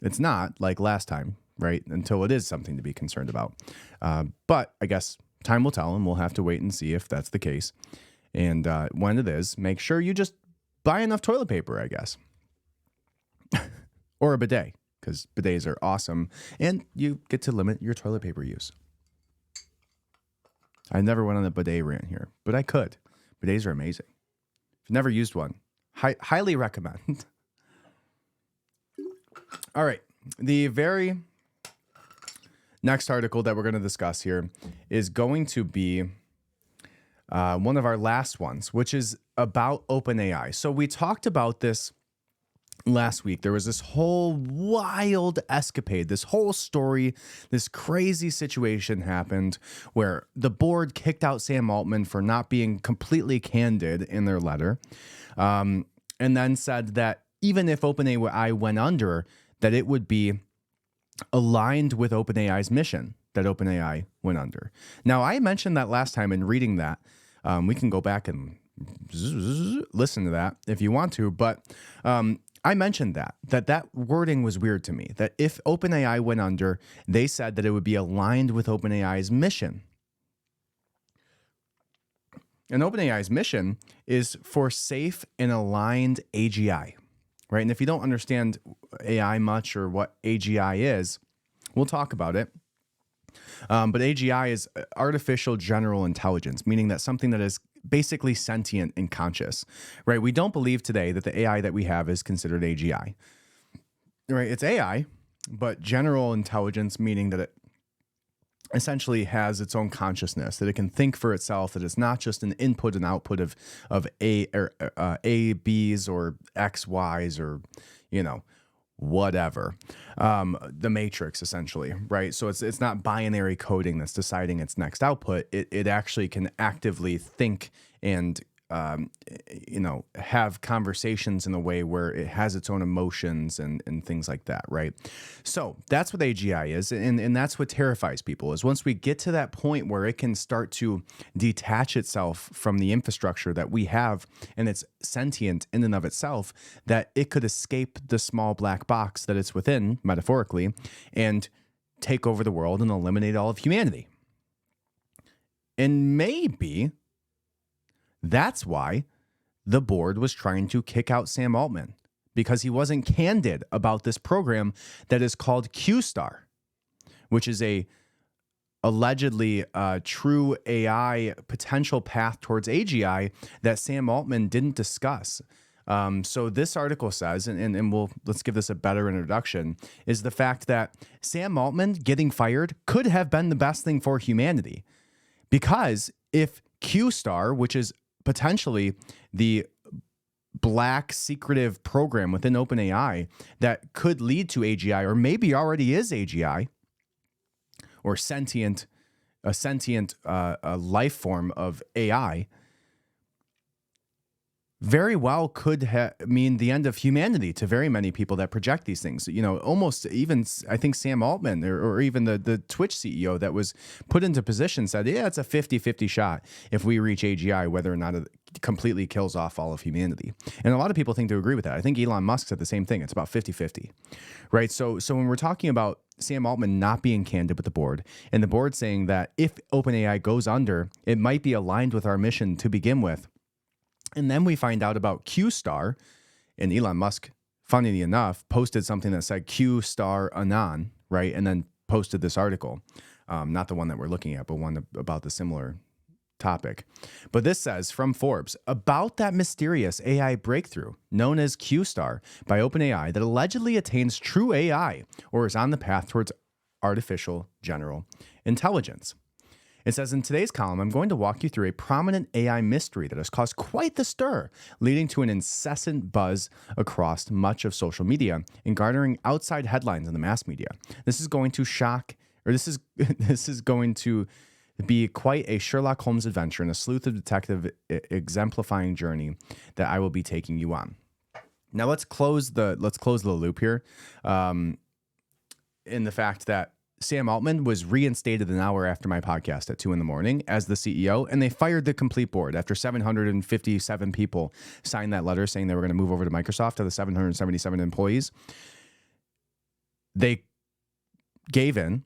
Speaker 2: it's not like last time, right? Until it is something to be concerned about. But I guess time will tell, and we'll have to wait and see if that's the case. And when it is, make sure you just buy enough toilet paper, I guess. Or a bidet, because bidets are awesome, and you get to limit your toilet paper use. I never went on a bidet rant here, but I could. Bidets are amazing. If you've never used one, highly recommend. All right. The very next article that we're going to discuss here is going to be one of our last ones, which is about OpenAI. So we talked about this last week. There was this whole wild escapade, this whole story, this crazy situation happened where the board kicked out Sam Altman for not being completely candid in their letter, and then said that even if OpenAI went under, that it would be aligned with OpenAI's mission that OpenAI went under. Now, I mentioned that last time in reading that. We can go back and listen to that if you want to, but I mentioned that wording was weird to me, that if OpenAI went under, they said that it would be aligned with OpenAI's mission. And OpenAI's mission is for safe and aligned AGI, right? And if you don't understand AI much or what AGI is, we'll talk about it. But AGI is artificial general intelligence, meaning that something that is basically sentient and conscious, right? We don't believe today that the AI that we have is considered AGI, right? It's AI, but general intelligence, meaning that it essentially has its own consciousness, that it can think for itself, that it's not just an input and output of A, B's or X, Y's or, whatever, the matrix essentially, right? So it's not binary coding that's deciding its next output. It actually can actively think and have conversations in a way where it has its own emotions and things like that, right? So that's what AGI is, and that's what terrifies people, is once we get to that point where it can start to detach itself from the infrastructure that we have, and it's sentient in and of itself, that it could escape the small black box that it's within, metaphorically, and take over the world and eliminate all of humanity. And maybe that's why the board was trying to kick out Sam Altman, because he wasn't candid about this program that is called Q-Star, which is a allegedly true AI potential path towards AGI that Sam Altman didn't discuss. So this article says, and let's give this a better introduction, is the fact that Sam Altman getting fired could have been the best thing for humanity, because if Q-Star, which is potentially the black secretive program within OpenAI that could lead to AGI, or maybe already is AGI, or a sentient life form of AI, very well could mean the end of humanity to very many people that project these things. Almost even, I think Sam Altman or even the Twitch CEO that was put into position said, yeah, it's a 50-50 shot if we reach AGI, whether or not it completely kills off all of humanity. And a lot of people think to agree with that. I think Elon Musk said the same thing. It's about 50-50, right? So when we're talking about Sam Altman not being candid with the board, and the board saying that if OpenAI goes under, it might be aligned with our mission to begin with. And then we find out about Q-Star, and Elon Musk, funnily enough, posted something that said Q-Star Anon, right? And then posted this article, not the one that we're looking at, but one about the similar topic. But this says from Forbes about that mysterious AI breakthrough known as Q-Star by OpenAI that allegedly attains true AI or is on the path towards artificial general intelligence. It says, in today's column, I'm going to walk you through a prominent AI mystery that has caused quite the stir, leading to an incessant buzz across much of social media and garnering outside headlines in the mass media. This is going to this is going to be quite a Sherlock Holmes adventure and a sleuth of detective exemplifying journey that I will be taking you on. Now let's close the loop here, in the fact that Sam Altman was reinstated an hour after my podcast at 2 a.m. as the CEO, and they fired the complete board after 757 people signed that letter saying they were going to move over to Microsoft. Of the 777 employees, they gave in,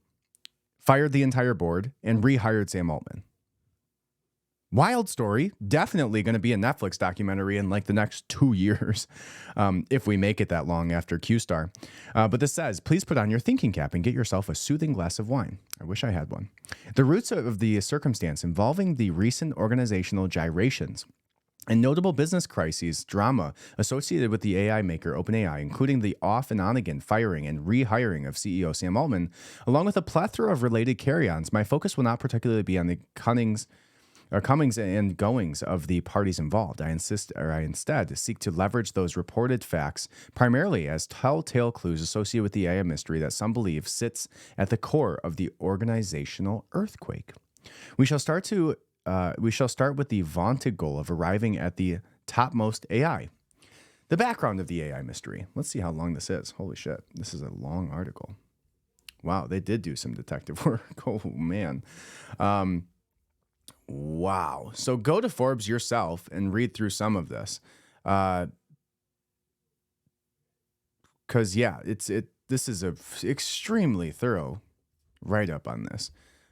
Speaker 2: fired the entire board, and rehired Sam Altman. Wild story. Definitely going to be a Netflix documentary in like the next 2 years, if we make it that long after Q-Star. But this says, please put on your thinking cap and get yourself a soothing glass of wine. I wish I had one. The roots of the circumstance involving the recent organizational gyrations and notable business crises drama associated with the AI maker OpenAI, including the off and on again firing and rehiring of CEO Sam Altman, along with a plethora of related carry-ons. My focus will not particularly be on the comings and goings of the parties involved. I instead seek to leverage those reported facts primarily as telltale clues associated with the AI mystery that some believe sits at the core of the organizational earthquake. We shall start with the vaunted goal of arriving at the topmost AI. The background of the AI mystery. Let's see how long this is. Holy shit, this is a long article. Wow, they did do some detective work. Oh, man. Wow. So go to Forbes yourself and read through some of this. Because, this is a extremely thorough write-up on this.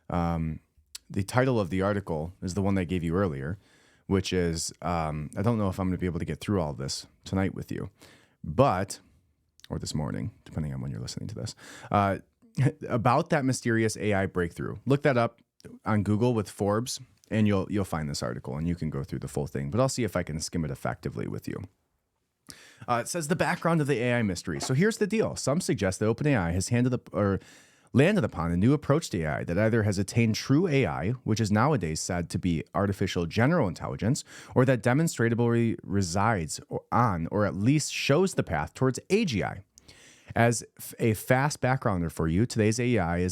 Speaker 2: The title of the article is the one that I gave you earlier, which is, I don't know if I'm going to be able to get through all this tonight with you, or this morning, depending on when you're listening to this, about that mysterious AI breakthrough. Look that up on Google with Forbes, and you'll find this article, and you can go through the full thing. But I'll see if I can skim it effectively with you. It says the background of the AI mystery. So here's the deal. Some suggest that OpenAI has landed upon a new approach to AI that either has attained true AI, which is nowadays said to be artificial general intelligence, or that demonstrably resides on, or at least shows the path towards AGI. As a fast backgrounder for you, today's AI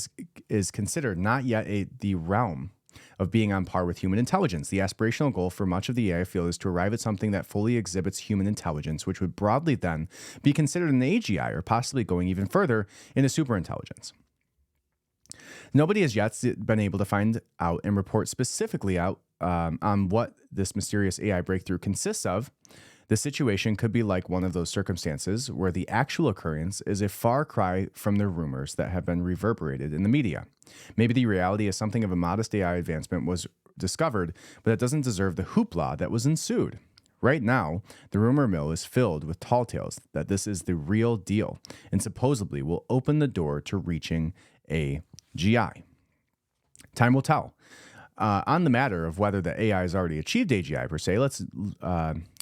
Speaker 2: is considered not yet the realm of being on par with human intelligence. The aspirational goal for much of the AI field is to arrive at something that fully exhibits human intelligence, which would broadly then be considered an AGI, or possibly going even further into superintelligence. Nobody has yet been able to find out and report specifically out on what this mysterious AI breakthrough consists of. The situation could be like one of those circumstances where the actual occurrence is a far cry from the rumors that have been reverberated in the media. Maybe the reality is something of a modest AI advancement was discovered, but it doesn't deserve the hoopla that was ensued. Right now, the rumor mill is filled with tall tales that this is the real deal and supposedly will open the door to reaching AGI. Time will tell. On the matter of whether the AI has already achieved AGI per se, let's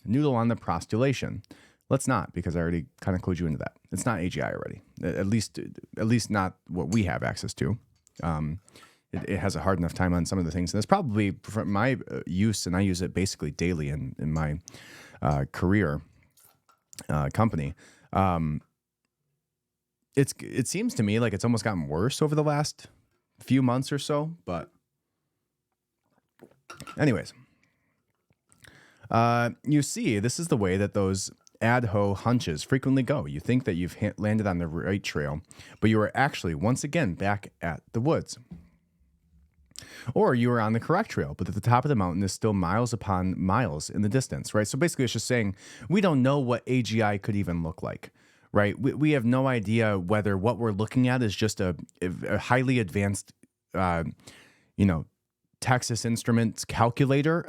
Speaker 2: noodle on the postulation. Let's not, because I already kind of clued you into that. It's not AGI already, at least not what we have access to. It has a hard enough time on some of the things, and it's probably for my use, and I use it basically daily in my career company. It seems to me like it's almost gotten worse over the last few months or so, but anyways, you see, this is the way that those ad ho hunches frequently go. You think that you've landed on the right trail, but you are actually once again back at the woods. Or you are on the correct trail, but at the top of the mountain is still miles upon miles in the distance, right? So basically it's just saying we don't know what AGI could even look like, right? We have no idea whether what we're looking at is just a highly advanced, Texas Instruments calculator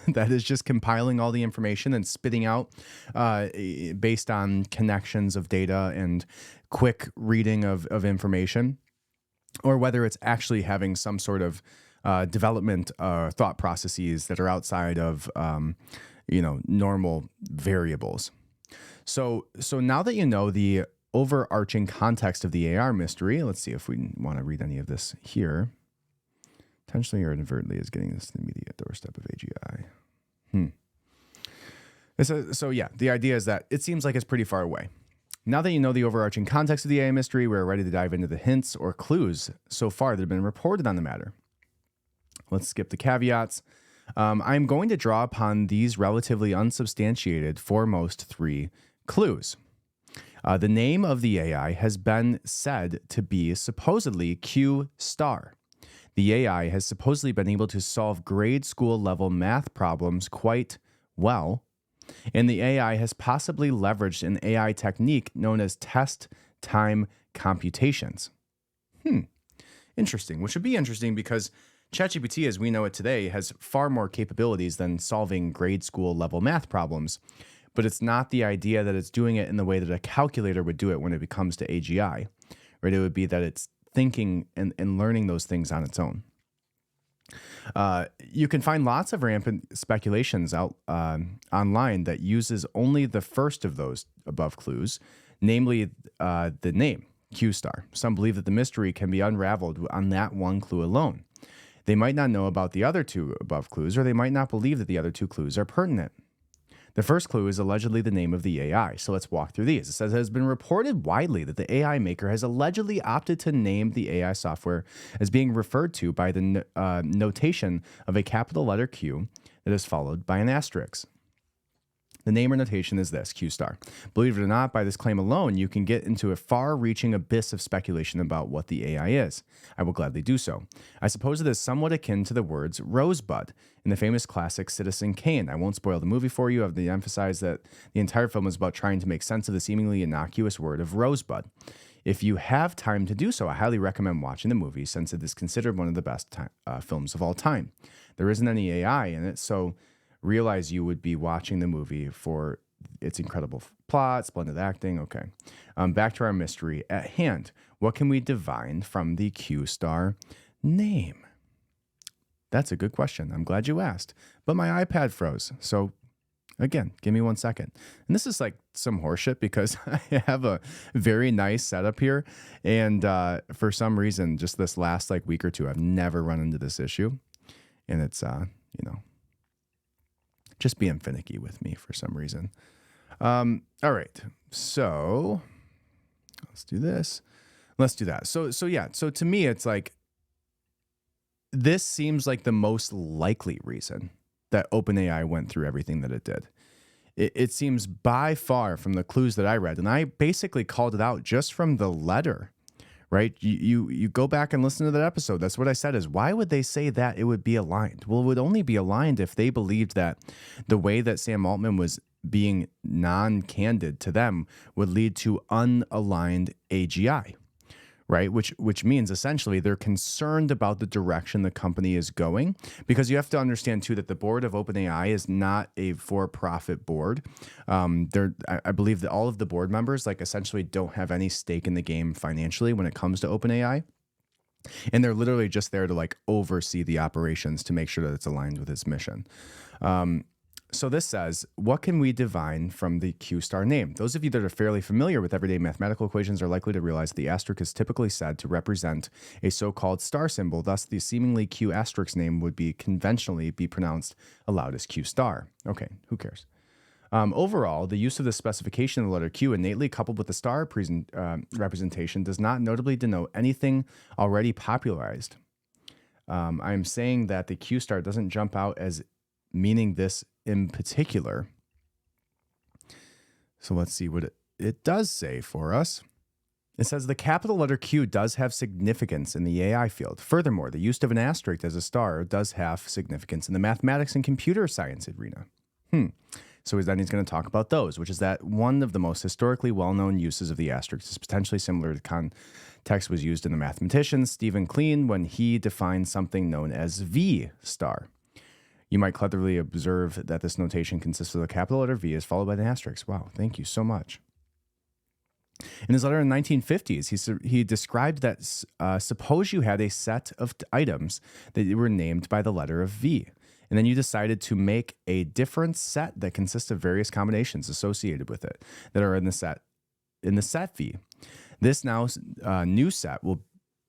Speaker 2: that is just compiling all the information and spitting out based on connections of data and quick reading of information, or whether it's actually having some sort of development thought processes that are outside of normal variables. So now that you know the overarching context of the AI mystery, let's see if we want to read any of this here. Potentially or inadvertently is getting this to the immediate doorstep of AGI. The idea is that it seems like it's pretty far away. Now that you know the overarching context of the AI mystery, we're ready to dive into the hints or clues so far that have been reported on the matter. Let's skip the caveats. I'm going to draw upon these relatively unsubstantiated foremost three clues. The name of the AI has been said to be supposedly Q star. The AI has supposedly been able to solve grade school level math problems quite well, and the AI has possibly leveraged an AI technique known as test time computations. Interesting, which would be interesting because ChatGPT, as we know it today, has far more capabilities than solving grade school level math problems, but it's not the idea that it's doing it in the way that a calculator would do it when it comes to AGI, right? It would be that it's thinking and learning those things on its own. You can find lots of rampant speculations out online that uses only the first of those above clues, namely the name, Q star. Some believe that the mystery can be unraveled on that one clue alone. They might not know about the other two above clues, or they might not believe that the other two clues are pertinent. The first clue is allegedly the name of the AI, so let's walk through these. It says it has been reported widely that the AI maker has allegedly opted to name the AI software as being referred to by the notation of a capital letter Q that is followed by an asterisk. The name or notation is this, Q star. Believe it or not, by this claim alone, you can get into a far-reaching abyss of speculation about what the AI is. I will gladly do so. I suppose it is somewhat akin to the words rosebud in the famous classic Citizen Kane. I won't spoil the movie for you. I have to emphasize that the entire film is about trying to make sense of the seemingly innocuous word of rosebud. If you have time to do so, I highly recommend watching the movie since it is considered one of the best films of all time. There isn't any AI in it, so realize you would be watching the movie for its incredible plot, splendid acting. Okay. Back to our mystery at hand. What can we divine from the Q star name? That's a good question. I'm glad you asked. But my iPad froze. So again, give me 1 second. And this is like some horseshit because I have a very nice setup here. And for some reason, just this last like week or two, I've never run into this issue. And it's, just being finicky with me for some reason. All right. So let's do this. Let's do that. So yeah. So to me, it's like, this seems like the most likely reason that OpenAI went through everything that it did. It seems by far from the clues that I read, and I basically called it out just from the letter, right? You go back and listen to that episode. That's what I said is, why would they say that it would be aligned? Well, it would only be aligned if they believed that the way that Sam Altman was being non-candid to them would lead to unaligned AGI, right? Which means essentially they're concerned about the direction the company is going, because you have to understand too that the board of OpenAI is not a for-profit board. I believe that all of the board members like essentially don't have any stake in the game financially when it comes to OpenAI. And they're literally just there to like oversee the operations to make sure that it's aligned with its mission. So this says, what can we divine from the Q star name? Those of you that are fairly familiar with everyday mathematical equations are likely to realize the asterisk is typically said to represent a so-called star symbol. Thus, the seemingly Q asterisk name would be conventionally be pronounced aloud as Q star. Okay, who cares? Overall, the use of the specification of the letter Q innately coupled with the star representation does not notably denote anything already popularized. I'm saying that the Q star doesn't jump out as meaning this in particular. So let's see what it does say for us. It says the capital letter Q does have significance in the AI field. Furthermore, the use of an asterisk as a star does have significance in the mathematics and computer science arena. So then he's going to talk about those, which is that one of the most historically well-known uses of the asterisk is potentially similar to context was used in the mathematician Stephen Klein when he defined something known as V star. You might cleverly observe that this notation consists of the capital letter V is followed by an asterisk. Wow, thank you so much. In his letter in the 1950s, he described that suppose you had a set of items that were named by the letter of V, and then you decided to make a different set that consists of various combinations associated with it that are in the set V. This now new set will,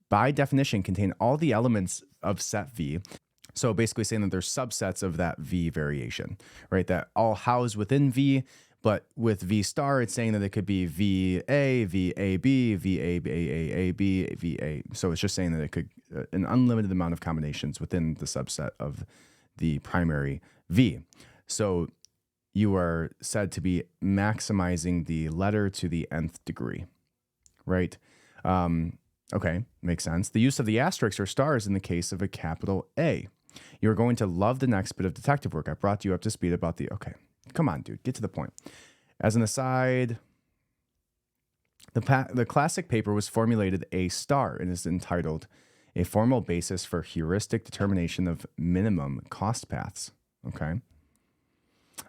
Speaker 2: by definition, contain all the elements of set V. So basically saying that there's subsets of that V variation, right? That all house within V, but with V star, it's saying that it could be VA, VAB, VABAAB, VA. So it's just saying that it could an unlimited amount of combinations within the subset of the primary V. So you are said to be maximizing the letter to the nth degree, right? Okay, makes sense. The use of the asterisks or stars in the case of a capital A. You're going to love the next bit of detective work. I brought you up to speed about the... Okay, come on, dude. Get to the point. As an aside, the classic paper was formulated A star and is entitled A Formal Basis for Heuristic Determination of Minimum Cost Paths. Okay.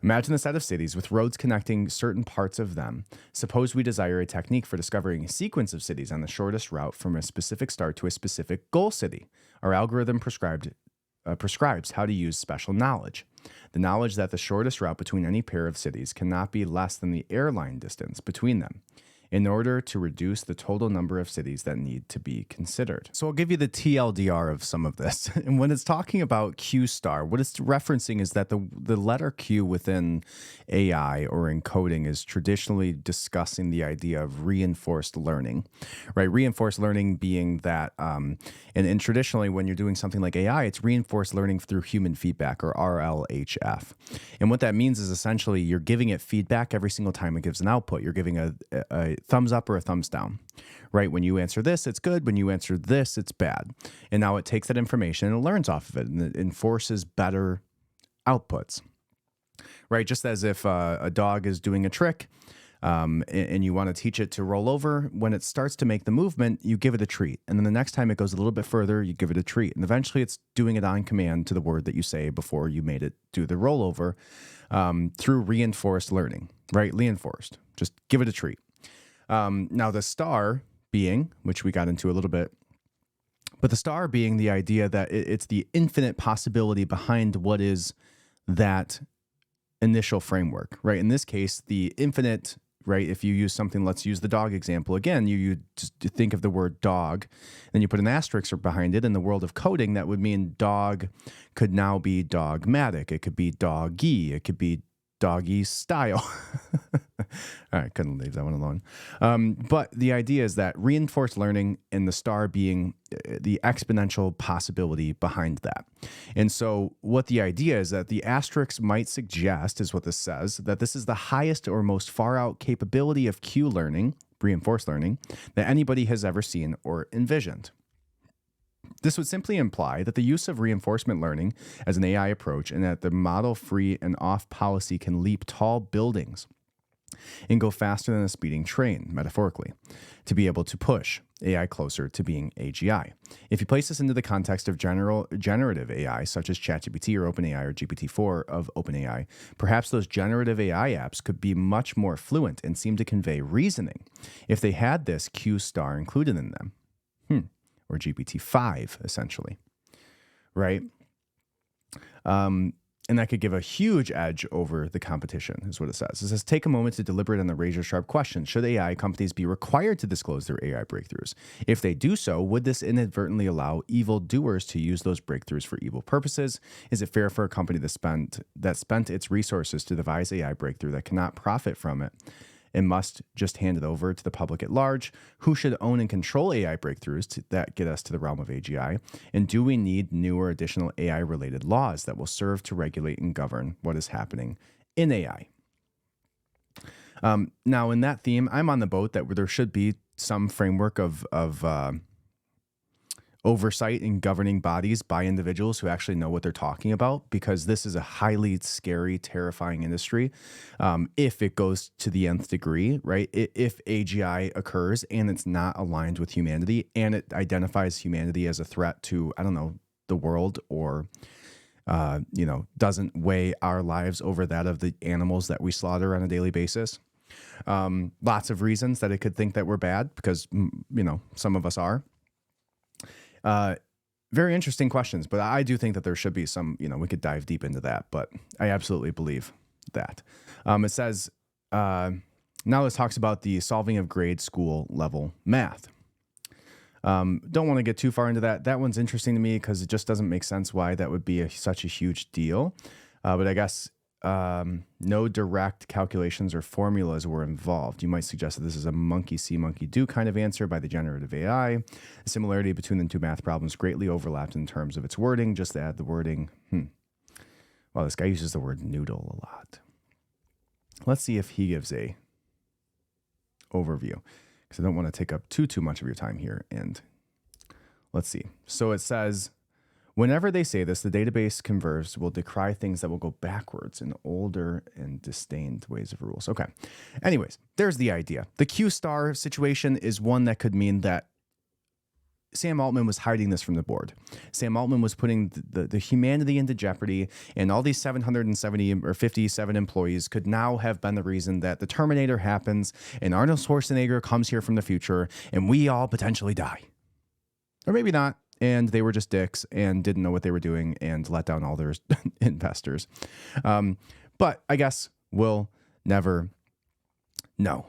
Speaker 2: Imagine a set of cities with roads connecting certain parts of them. Suppose we desire a technique for discovering a sequence of cities on the shortest route from a specific start to a specific goal city. Our algorithm prescribes how to use special knowledge. The knowledge that the shortest route between any pair of cities cannot be less than the airline distance between them. in order to reduce the total number of cities that need to be considered. So I'll give you the TLDR of some of this. And when it's talking about Q star, what it's referencing is that the letter Q within AI or in coding is traditionally discussing the idea of reinforced learning, right? Reinforced learning being that, and traditionally when you're doing something like AI, it's reinforced learning through human feedback, or RLHF. And what that means is essentially you're giving it feedback every single time it gives an output. You're giving a thumbs up or a thumbs down, right? When you answer this, it's good. When you answer this, it's bad. And now it takes that information and it learns off of it, and it enforces better outputs, right? Just as if a dog is doing a trick, and you want to teach it to roll over, when it starts to make the movement, you give it a treat. And then the next time it goes a little bit further, you give it a treat. And eventually it's doing it on command to the word that you say before you made it do the rollover, through reinforced learning, right? Reinforced. Just give it a treat. Now the star being, which we got into a little bit, but the star being the idea that it's the infinite possibility behind what is that initial framework, right? In this case, the infinite, right? If you use something, let's use the dog example again, you just think of the word dog, and you put an asterisk behind it. In the world of coding, that would mean dog could now be dogmatic. It could be doggy. It could be doggy style. All right, couldn't leave that one alone. But the idea is that reinforced learning, and the star being the exponential possibility behind that. And so what the idea is that the asterisk might suggest, is what this says, that this is the highest or most far out capability of Q learning, reinforced learning, that anybody has ever seen or envisioned. This would simply imply that the use of reinforcement learning as an AI approach, and that the model free and off policy can leap tall buildings and go faster than a speeding train, metaphorically, to be able to push AI closer to being AGI. If you place this into the context of generative AI, such as ChatGPT or OpenAI or GPT-4 of OpenAI, perhaps those generative AI apps could be much more fluent and seem to convey reasoning if they had this Q star included in them. Or GPT-5, essentially, right? And that could give a huge edge over the competition, is what it says. It says, take a moment to deliberate on the razor-sharp question. Should AI companies be required to disclose their AI breakthroughs? If they do so, would this inadvertently allow evil doers to use those breakthroughs for evil purposes? Is it fair for a company that spent its resources to devise AI breakthrough that cannot profit from it and must just hand it over to the public at large? Who should own and control AI breakthroughs that get us to the realm of AGI? And do we need new or additional AI-related laws that will serve to regulate and govern what is happening in AI? Now, in that theme, I'm on the boat that there should be some framework of oversight and governing bodies by individuals who actually know what they're talking about, because this is a highly scary, terrifying industry. If it goes to the nth degree, right? If AGI occurs and it's not aligned with humanity, and it identifies humanity as a threat to, I don't know, the world, or, doesn't weigh our lives over that of the animals that we slaughter on a daily basis. Lots of reasons that it could think that we're bad, because, some of us are. Very interesting questions, but I do think that there should be some, we could dive deep into that, but I absolutely believe that. It says, now this talks about the solving of grade school level math. Don't want to get too far into that. That one's interesting to me because it just doesn't make sense why that would be such a huge deal. But I guess no direct calculations or formulas were involved. You might suggest that this is a monkey see, monkey do kind of answer by the generative AI. The similarity between the two math problems greatly overlapped in terms of its wording. Just to add the wording. Well, this guy uses the word noodle a lot. Let's see if he gives a overview, because I don't want to take up too much of your time here. And let's see. So it says, whenever they say this, the database converse will decry things that will go backwards in older and disdained ways of rules. Okay. Anyways, there's the idea. The Q star situation is one that could mean that Sam Altman was hiding this from the board. Sam Altman was putting the humanity into jeopardy, and all these 770 or 57 employees could now have been the reason that the Terminator happens and Arnold Schwarzenegger comes here from the future and we all potentially die. Or maybe not. And they were just dicks and didn't know what they were doing and let down all their investors. But I guess we'll never know.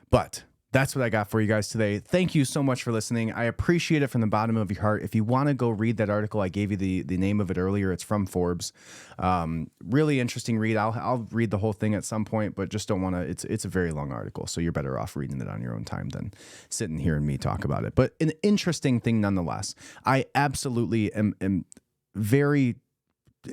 Speaker 2: But that's what I got for you guys today. Thank you so much for listening. I appreciate it from the bottom of your heart. If you want to go read that article, I gave you the name of it earlier. It's from Forbes. Really interesting read. I'll read the whole thing at some point, but just don't want to. It's a very long article, so you're better off reading it on your own time than sitting here and me talk about it. But an interesting thing nonetheless. I absolutely am very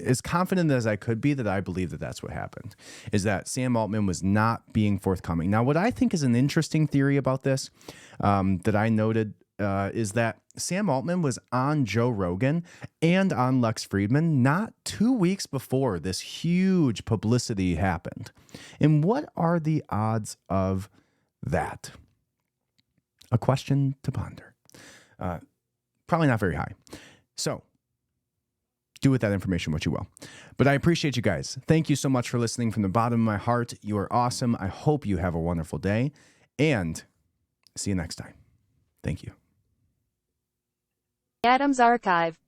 Speaker 2: as confident as I could be that I believe that that's what happened, is that Sam Altman was not being forthcoming. Now, what I think is an interesting theory about this that I noted is that Sam Altman was on Joe Rogan and on Lex Fridman not 2 weeks before this huge publicity happened. And what are the odds of that? A question to ponder. Probably not very high. So, do with that information what you will. But I appreciate you guys. Thank you so much for listening from the bottom of my heart. You are awesome. I hope you have a wonderful day. And see you next time. Thank you.
Speaker 1: Adams Archive.